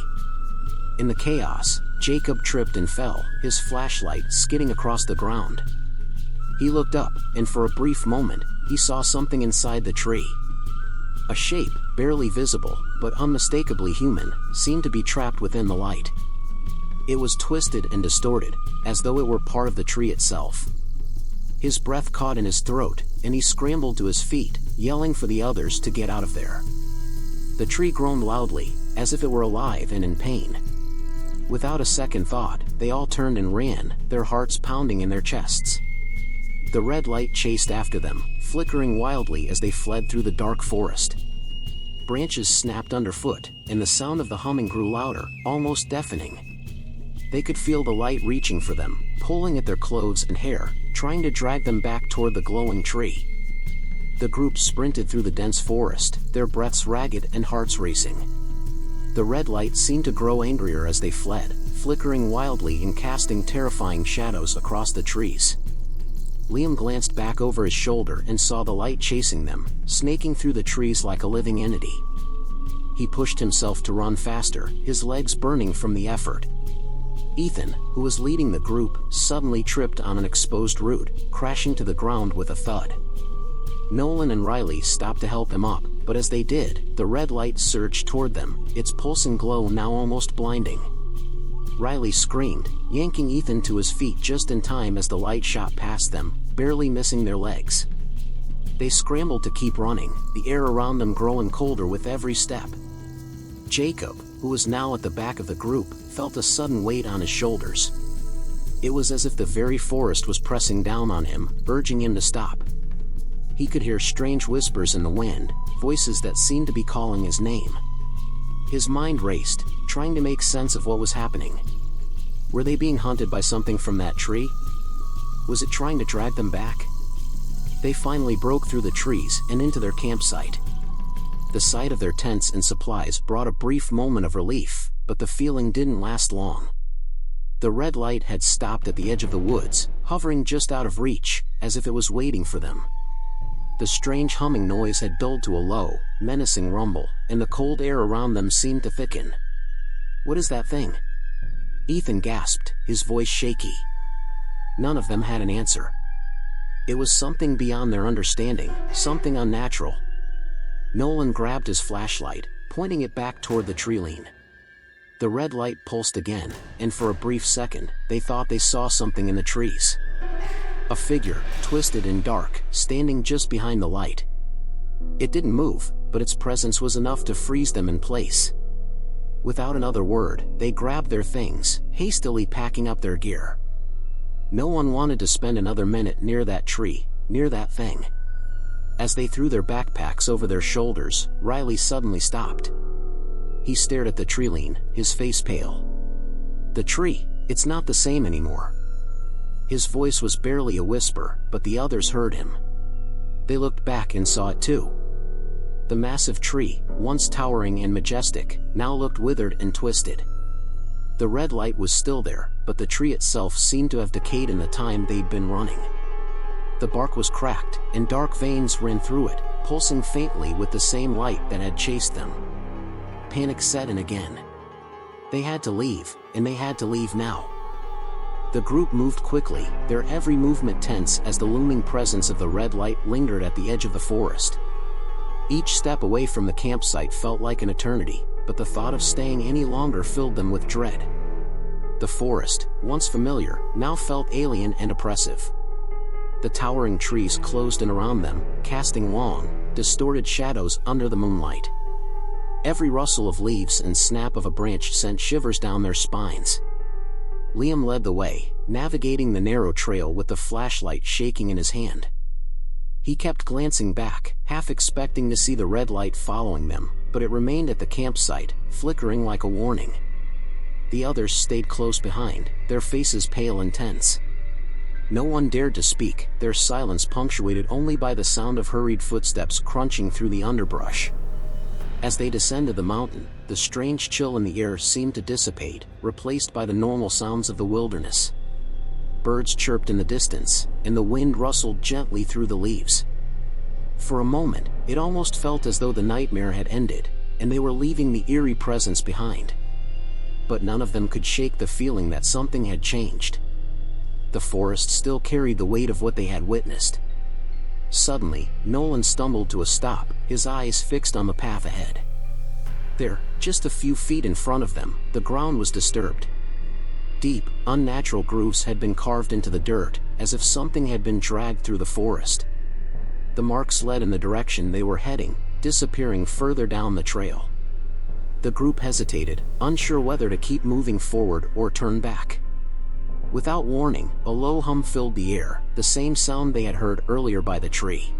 In the chaos, Jacob tripped and fell, his flashlight skidding across the ground. He looked up, and for a brief moment, he saw something inside the tree. A shape, barely visible, but unmistakably human, seemed to be trapped within the light. It was twisted and distorted, as though it were part of the tree itself. His breath caught in his throat, and he scrambled to his feet, yelling for the others to get out of there. The tree groaned loudly, as if it were alive and in pain. Without a second thought, they all turned and ran, their hearts pounding in their chests. The red light chased after them, flickering wildly as they fled through the dark forest. Branches snapped underfoot, and the sound of the humming grew louder, almost deafening. They could feel the light reaching for them, pulling at their clothes and hair, trying to drag them back toward the glowing tree. The group sprinted through the dense forest, their breaths ragged and hearts racing. The red light seemed to grow angrier as they fled, flickering wildly and casting terrifying shadows across the trees. Liam glanced back over his shoulder and saw the light chasing them, snaking through the trees like a living entity. He pushed himself to run faster, his legs burning from the effort. Ethan, who was leading the group, suddenly tripped on an exposed root, crashing to the ground with a thud. Nolan and Riley stopped to help him up, but as they did, the red light surged toward them, its pulsing glow now almost blinding. Riley screamed, yanking Ethan to his feet just in time as the light shot past them, barely missing their legs. They scrambled to keep running, the air around them growing colder with every step. Jacob, who was now at the back of the group, felt a sudden weight on his shoulders. It was as if the very forest was pressing down on him, urging him to stop. He could hear strange whispers in the wind, voices that seemed to be calling his name. His mind raced, trying to make sense of what was happening. Were they being hunted by something from that tree? Was it trying to drag them back? They finally broke through the trees and into their campsite. The sight of their tents and supplies brought a brief moment of relief, but the feeling didn't last long. The red light had stopped at the edge of the woods, hovering just out of reach, as if it was waiting for them. The strange humming noise had dulled to a low, menacing rumble, and the cold air around them seemed to thicken. "What is that thing?" Ethan gasped, his voice shaky. None of them had an answer. It was something beyond their understanding, something unnatural. Nolan grabbed his flashlight, pointing it back toward the tree line. The red light pulsed again, and for a brief second, they thought they saw something in the trees. A figure, twisted and dark, standing just behind the light. It didn't move, but its presence was enough to freeze them in place. Without another word, they grabbed their things, hastily packing up their gear. No one wanted to spend another minute near that tree, near that thing. As they threw their backpacks over their shoulders, Riley suddenly stopped. He stared at the tree line, his face pale. "The tree, it's not the same anymore." His voice was barely a whisper, but the others heard him. They looked back and saw it too. The massive tree, once towering and majestic, now looked withered and twisted. The red light was still there, but the tree itself seemed to have decayed in the time they'd been running. The bark was cracked, and dark veins ran through it, pulsing faintly with the same light that had chased them. Panic set in again. They had to leave, and they had to leave now. The group moved quickly, their every movement tense as the looming presence of the red light lingered at the edge of the forest. Each step away from the campsite felt like an eternity, but the thought of staying any longer filled them with dread. The forest, once familiar, now felt alien and oppressive. The towering trees closed in around them, casting long, distorted shadows under the moonlight. Every rustle of leaves and snap of a branch sent shivers down their spines. Liam led the way, navigating the narrow trail with the flashlight shaking in his hand. He kept glancing back, half expecting to see the red light following them, but it remained at the campsite, flickering like a warning. The others stayed close behind, their faces pale and tense. No one dared to speak, their silence punctuated only by the sound of hurried footsteps crunching through the underbrush. As they descended the mountain, the strange chill in the air seemed to dissipate, replaced by the normal sounds of the wilderness. Birds chirped in the distance, and the wind rustled gently through the leaves. For a moment, it almost felt as though the nightmare had ended, and they were leaving the eerie presence behind. But none of them could shake the feeling that something had changed. The forest still carried the weight of what they had witnessed. Suddenly, Nolan stumbled to a stop, his eyes fixed on the path ahead. There, just a few feet in front of them, the ground was disturbed. Deep, unnatural grooves had been carved into the dirt, as if something had been dragged through the forest. The marks led in the direction they were heading, disappearing further down the trail. The group hesitated, unsure whether to keep moving forward or turn back. Without warning, a low hum filled the air, the same sound they had heard earlier by the tree.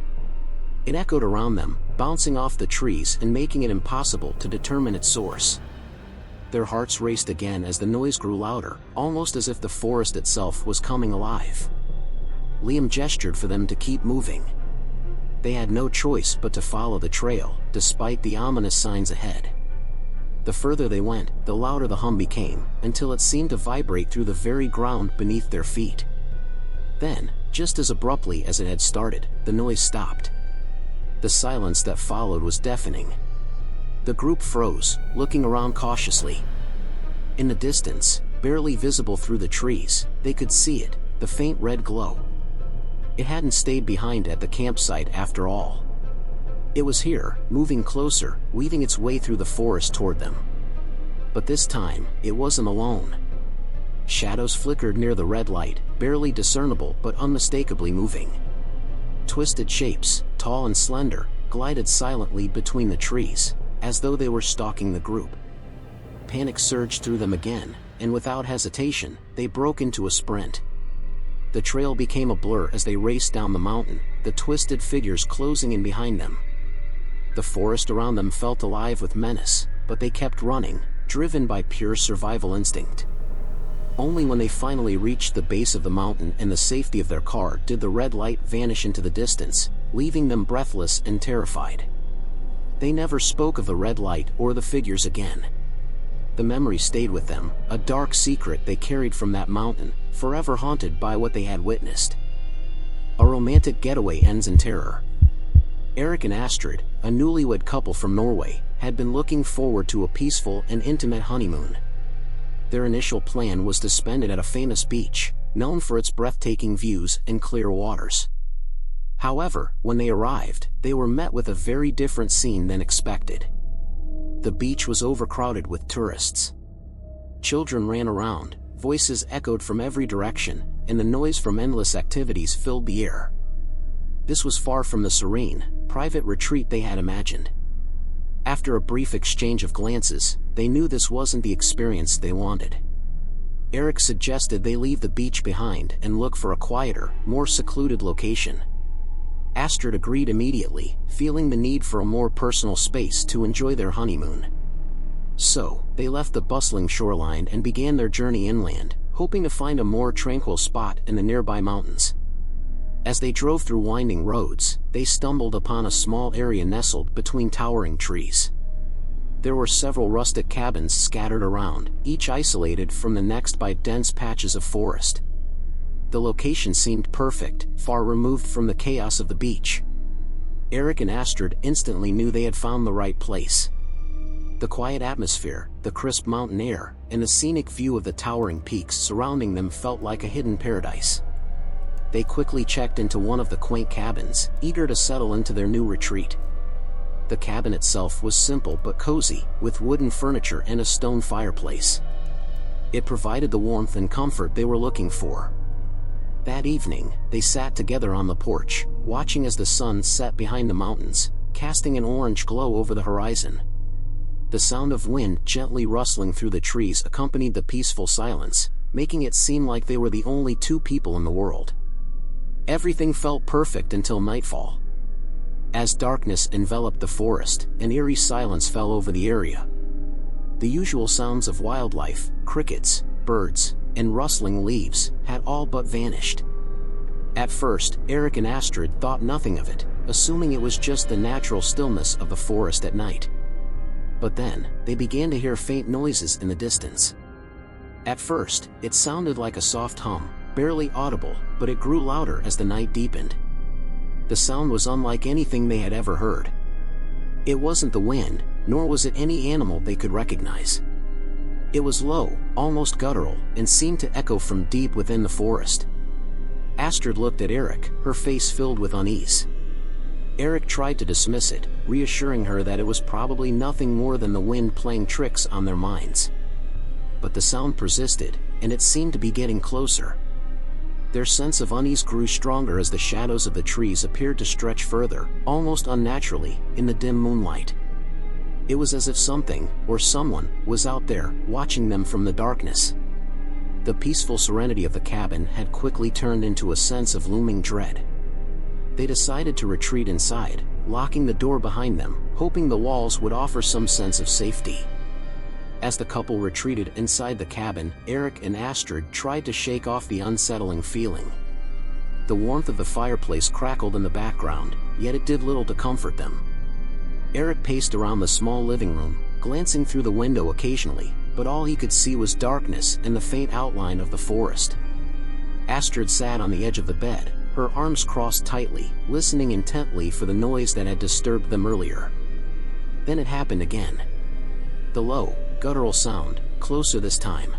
It echoed around them, bouncing off the trees and making it impossible to determine its source. Their hearts raced again as the noise grew louder, almost as if the forest itself was coming alive. Liam gestured for them to keep moving. They had no choice but to follow the trail, despite the ominous signs ahead. The further they went, the louder the hum became, until it seemed to vibrate through the very ground beneath their feet. Then, just as abruptly as it had started, the noise stopped. The silence that followed was deafening. The group froze, looking around cautiously. In the distance, barely visible through the trees, they could see it, the faint red glow. It hadn't stayed behind at the campsite after all. It was here, moving closer, weaving its way through the forest toward them. But this time, it wasn't alone. Shadows flickered near the red light, barely discernible but unmistakably moving. Twisted shapes, tall and slender, glided silently between the trees, as though they were stalking the group. Panic surged through them again, and without hesitation, they broke into a sprint. The trail became a blur as they raced down the mountain, the twisted figures closing in behind them. The forest around them felt alive with menace, but they kept running, driven by pure survival instinct. Only when they finally reached the base of the mountain and the safety of their car did the red light vanish into the distance, leaving them breathless and terrified. They never spoke of the red light or the figures again. The memory stayed with them, a dark secret they carried from that mountain, forever haunted by what they had witnessed. A romantic getaway ends in terror. Eric and Astrid, a newlywed couple from Norway, had been looking forward to a peaceful and intimate honeymoon. Their initial plan was to spend it at a famous beach, known for its breathtaking views and clear waters. However, when they arrived, they were met with a very different scene than expected. The beach was overcrowded with tourists. Children ran around, voices echoed from every direction, and the noise from endless activities filled the air. This was far from the serene, private retreat they had imagined. After a brief exchange of glances, they knew this wasn't the experience they wanted. Eric suggested they leave the beach behind and look for a quieter, more secluded location. Astrid agreed immediately, feeling the need for a more personal space to enjoy their honeymoon. So, they left the bustling shoreline and began their journey inland, hoping to find a more tranquil spot in the nearby mountains. As they drove through winding roads, they stumbled upon a small area nestled between towering trees. There were several rustic cabins scattered around, each isolated from the next by dense patches of forest. The location seemed perfect, far removed from the chaos of the beach. Eric and Astrid instantly knew they had found the right place. The quiet atmosphere, the crisp mountain air, and the scenic view of the towering peaks surrounding them felt like a hidden paradise. They quickly checked into one of the quaint cabins, eager to settle into their new retreat. The cabin itself was simple but cozy, with wooden furniture and a stone fireplace. It provided the warmth and comfort they were looking for. That evening, they sat together on the porch, watching as the sun set behind the mountains, casting an orange glow over the horizon. The sound of wind gently rustling through the trees accompanied the peaceful silence, making it seem like they were the only two people in the world. Everything felt perfect until nightfall. As darkness enveloped the forest, an eerie silence fell over the area. The usual sounds of wildlife, crickets, birds, and rustling leaves, had all but vanished. At first, Eric and Astrid thought nothing of it, assuming it was just the natural stillness of the forest at night. But then, they began to hear faint noises in the distance. At first, it sounded like a soft hum, barely audible, but it grew louder as the night deepened. The sound was unlike anything they had ever heard. It wasn't the wind, nor was it any animal they could recognize. It was low, almost guttural, and seemed to echo from deep within the forest. Astrid looked at Eric, her face filled with unease. Eric tried to dismiss it, reassuring her that it was probably nothing more than the wind playing tricks on their minds. But the sound persisted, and it seemed to be getting closer. Their sense of unease grew stronger as the shadows of the trees appeared to stretch further, almost unnaturally, in the dim moonlight. It was as if something, or someone, was out there, watching them from the darkness. The peaceful serenity of the cabin had quickly turned into a sense of looming dread. They decided to retreat inside, locking the door behind them, hoping the walls would offer some sense of safety. As the couple retreated inside the cabin, Eric and Astrid tried to shake off the unsettling feeling. The warmth of the fireplace crackled in the background, yet it did little to comfort them. Eric paced around the small living room, glancing through the window occasionally, but all he could see was darkness and the faint outline of the forest. Astrid sat on the edge of the bed, her arms crossed tightly, listening intently for the noise that had disturbed them earlier. Then it happened again. The low, guttural sound, closer this time.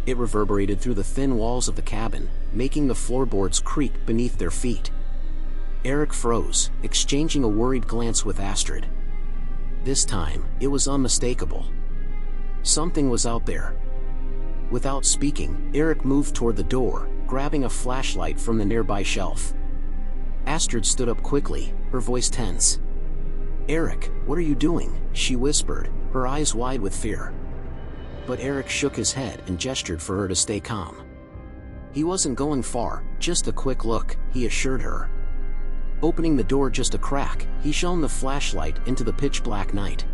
It reverberated through the thin walls of the cabin, making the floorboards creak beneath their feet. Eric froze, exchanging a worried glance with Astrid. This time, it was unmistakable. Something was out there. Without speaking, Eric moved toward the door, grabbing a flashlight from the nearby shelf. Astrid stood up quickly, her voice tense. "Eric, what are you doing?" she whispered, her eyes wide with fear. But Eric shook his head and gestured for her to stay calm. He wasn't going far, just a quick look, he assured her. Opening the door just a crack, he shone the flashlight into the pitch-black night.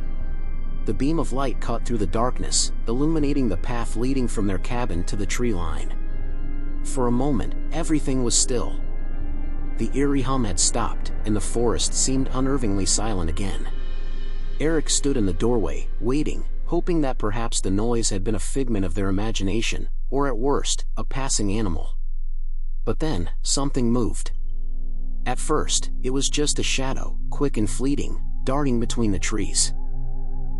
The beam of light cut through the darkness, illuminating the path leading from their cabin to the tree line. For a moment, everything was still. The eerie hum had stopped, and the forest seemed unnervingly silent again. Eric stood in the doorway, waiting, hoping that perhaps the noise had been a figment of their imagination, or at worst, a passing animal. But then, something moved. At first, it was just a shadow, quick and fleeting, darting between the trees.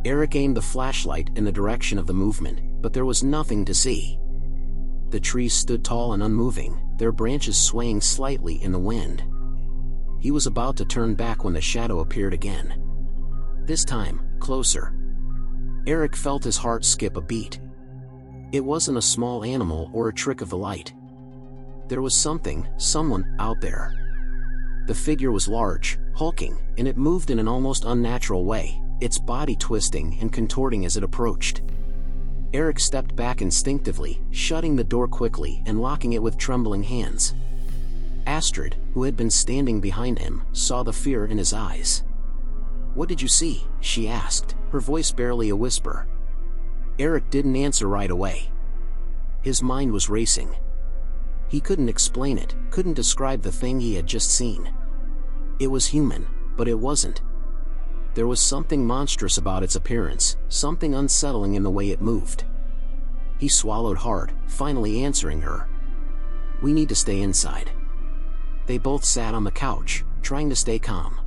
Eric aimed the flashlight in the direction of the movement, but there was nothing to see. The trees stood tall and unmoving, their branches swaying slightly in the wind. He was about to turn back when the shadow appeared again. This time, closer. Eric felt his heart skip a beat. It wasn't a small animal or a trick of the light. There was someone, out there. The figure was large, hulking, and it moved in an almost unnatural way, its body twisting and contorting as it approached. Eric stepped back instinctively, shutting the door quickly and locking it with trembling hands. Astrid, who had been standing behind him, saw the fear in his eyes. "What did you see?" she asked, her voice barely a whisper. Eric didn't answer right away. His mind was racing. He couldn't explain it, couldn't describe the thing he had just seen. It was human, but it wasn't. There was something monstrous about its appearance, something unsettling in the way it moved. He swallowed hard, finally answering her. "We need to stay inside." They both sat on the couch, trying to stay calm.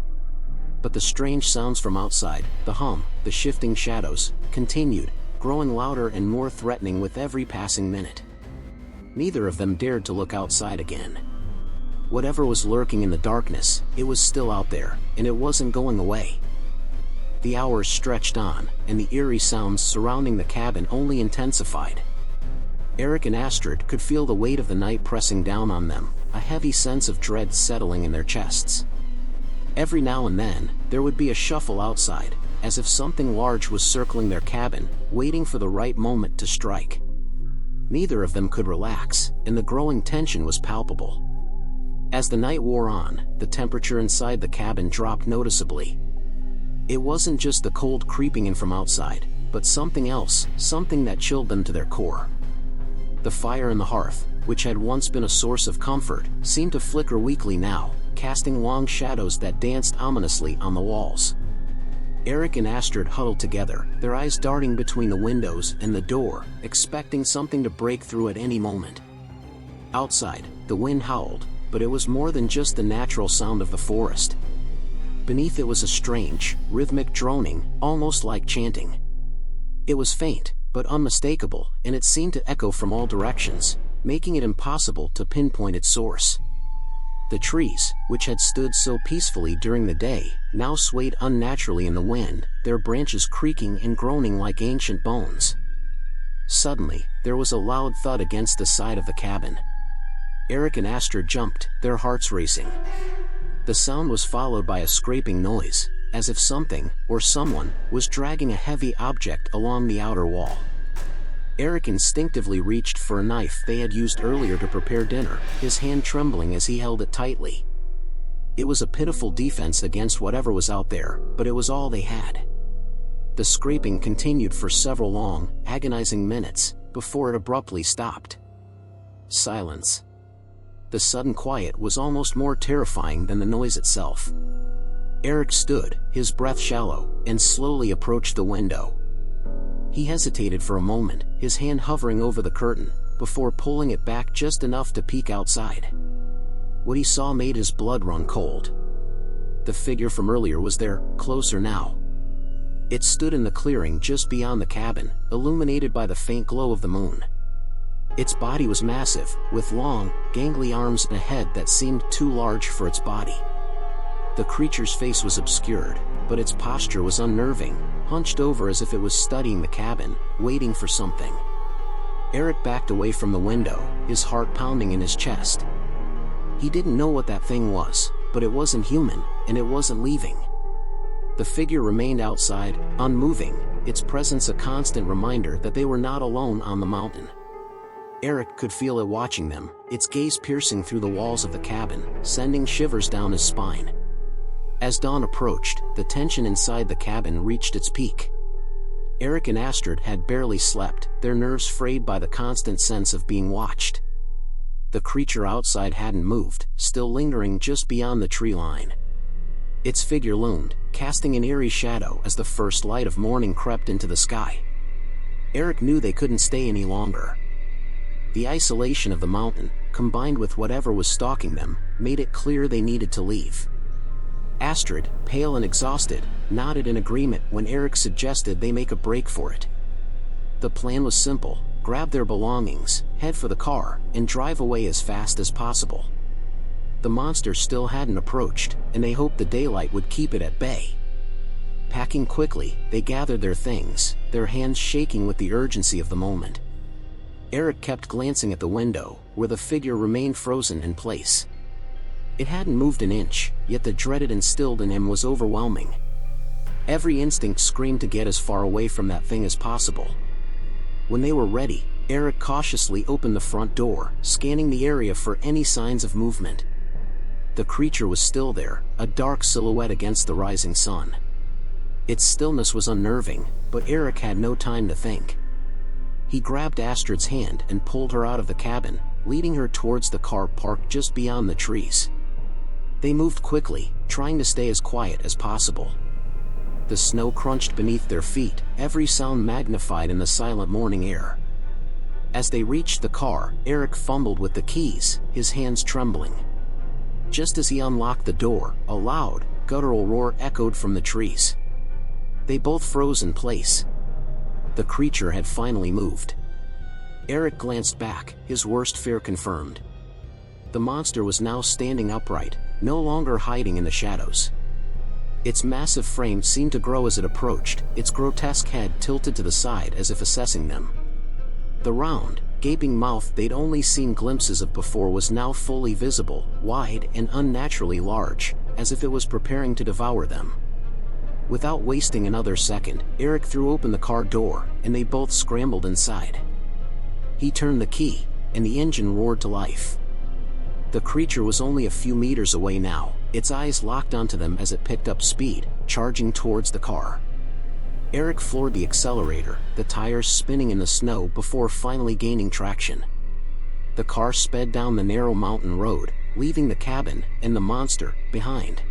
But the strange sounds from outside, the hum, the shifting shadows, continued, growing louder and more threatening with every passing minute. Neither of them dared to look outside again. Whatever was lurking in the darkness, it was still out there, and it wasn't going away. The hours stretched on, and the eerie sounds surrounding the cabin only intensified. Eric and Astrid could feel the weight of the night pressing down on them, a heavy sense of dread settling in their chests. Every now and then, there would be a shuffle outside, as if something large was circling their cabin, waiting for the right moment to strike. Neither of them could relax, and the growing tension was palpable. As the night wore on, the temperature inside the cabin dropped noticeably. It wasn't just the cold creeping in from outside, but something else, something that chilled them to their core. The fire in the hearth, which had once been a source of comfort, seemed to flicker weakly now, casting long shadows that danced ominously on the walls. Eric and Astrid huddled together, their eyes darting between the windows and the door, expecting something to break through at any moment. Outside, the wind howled, but it was more than just the natural sound of the forest. Beneath it was a strange, rhythmic droning, almost like chanting. It was faint, but unmistakable, and it seemed to echo from all directions, making it impossible to pinpoint its source. The trees, which had stood so peacefully during the day, now swayed unnaturally in the wind, their branches creaking and groaning like ancient bones. Suddenly, there was a loud thud against the side of the cabin. Eric and Astrid jumped, their hearts racing. The sound was followed by a scraping noise, as if something, or someone, was dragging a heavy object along the outer wall. Eric instinctively reached for a knife they had used earlier to prepare dinner, his hand trembling as he held it tightly. It was a pitiful defense against whatever was out there, but it was all they had. The scraping continued for several long, agonizing minutes, before it abruptly stopped. Silence. The sudden quiet was almost more terrifying than the noise itself. Eric stood, his breath shallow, and slowly approached the window. He hesitated for a moment, his hand hovering over the curtain, before pulling it back just enough to peek outside. What he saw made his blood run cold. The figure from earlier was there, closer now. It stood in the clearing just beyond the cabin, illuminated by the faint glow of the moon. Its body was massive, with long, gangly arms and a head that seemed too large for its body. The creature's face was obscured, but its posture was unnerving, hunched over as if it was studying the cabin, waiting for something. Eric backed away from the window, his heart pounding in his chest. He didn't know what that thing was, but it wasn't human, and it wasn't leaving. The figure remained outside, unmoving, its presence a constant reminder that they were not alone on the mountain. Eric could feel it watching them, its gaze piercing through the walls of the cabin, sending shivers down his spine. As dawn approached, the tension inside the cabin reached its peak. Eric and Astrid had barely slept, their nerves frayed by the constant sense of being watched. The creature outside hadn't moved, still lingering just beyond the tree line. Its figure loomed, casting an eerie shadow as the first light of morning crept into the sky. Eric knew they couldn't stay any longer. The isolation of the mountain, combined with whatever was stalking them, made it clear they needed to leave. Astrid, pale and exhausted, nodded in agreement when Eric suggested they make a break for it. The plan was simple: grab their belongings, head for the car, and drive away as fast as possible. The monster still hadn't approached, and they hoped the daylight would keep it at bay. Packing quickly, they gathered their things, their hands shaking with the urgency of the moment. Eric kept glancing at the window, where the figure remained frozen in place. It hadn't moved an inch, yet the dread it instilled in him was overwhelming. Every instinct screamed to get as far away from that thing as possible. When they were ready, Eric cautiously opened the front door, scanning the area for any signs of movement. The creature was still there, a dark silhouette against the rising sun. Its stillness was unnerving, but Eric had no time to think. He grabbed Astrid's hand and pulled her out of the cabin, leading her towards the car parked just beyond the trees. They moved quickly, trying to stay as quiet as possible. The snow crunched beneath their feet, every sound magnified in the silent morning air. As they reached the car, Eric fumbled with the keys, his hands trembling. Just as he unlocked the door, a loud, guttural roar echoed from the trees. They both froze in place. The creature had finally moved. Eric glanced back, his worst fear confirmed. The monster was now standing upright, no longer hiding in the shadows. Its massive frame seemed to grow as it approached, its grotesque head tilted to the side as if assessing them. The round, gaping mouth they'd only seen glimpses of before was now fully visible, wide and unnaturally large, as if it was preparing to devour them. Without wasting another second, Eric threw open the car door, and they both scrambled inside. He turned the key, and the engine roared to life. The creature was only a few meters away now, its eyes locked onto them as it picked up speed, charging towards the car. Eric floored the accelerator, the tires spinning in the snow before finally gaining traction. The car sped down the narrow mountain road, leaving the cabin and the monster behind.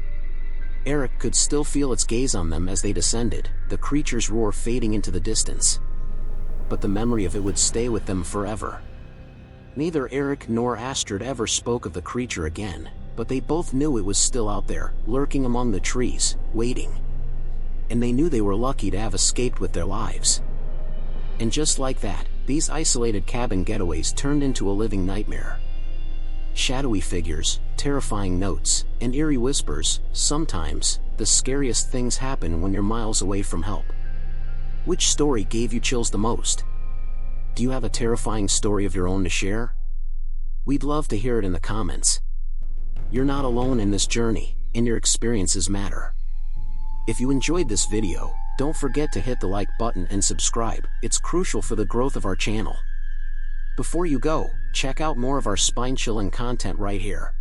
Eric could still feel its gaze on them as they descended, the creature's roar fading into the distance. But the memory of it would stay with them forever. Neither Eric nor Astrid ever spoke of the creature again, but they both knew it was still out there, lurking among the trees, waiting. And they knew they were lucky to have escaped with their lives. And just like that, these isolated cabin getaways turned into a living nightmare. Shadowy figures, terrifying notes, and eerie whispers. Sometimes, the scariest things happen when you're miles away from help. Which story gave you chills the most? Do you have a terrifying story of your own to share? We'd love to hear it in the comments. You're not alone in this journey, and your experiences matter. If you enjoyed this video, don't forget to hit the like button and subscribe. It's crucial for the growth of our channel. Before you go, check out more of our spine-chilling content right here.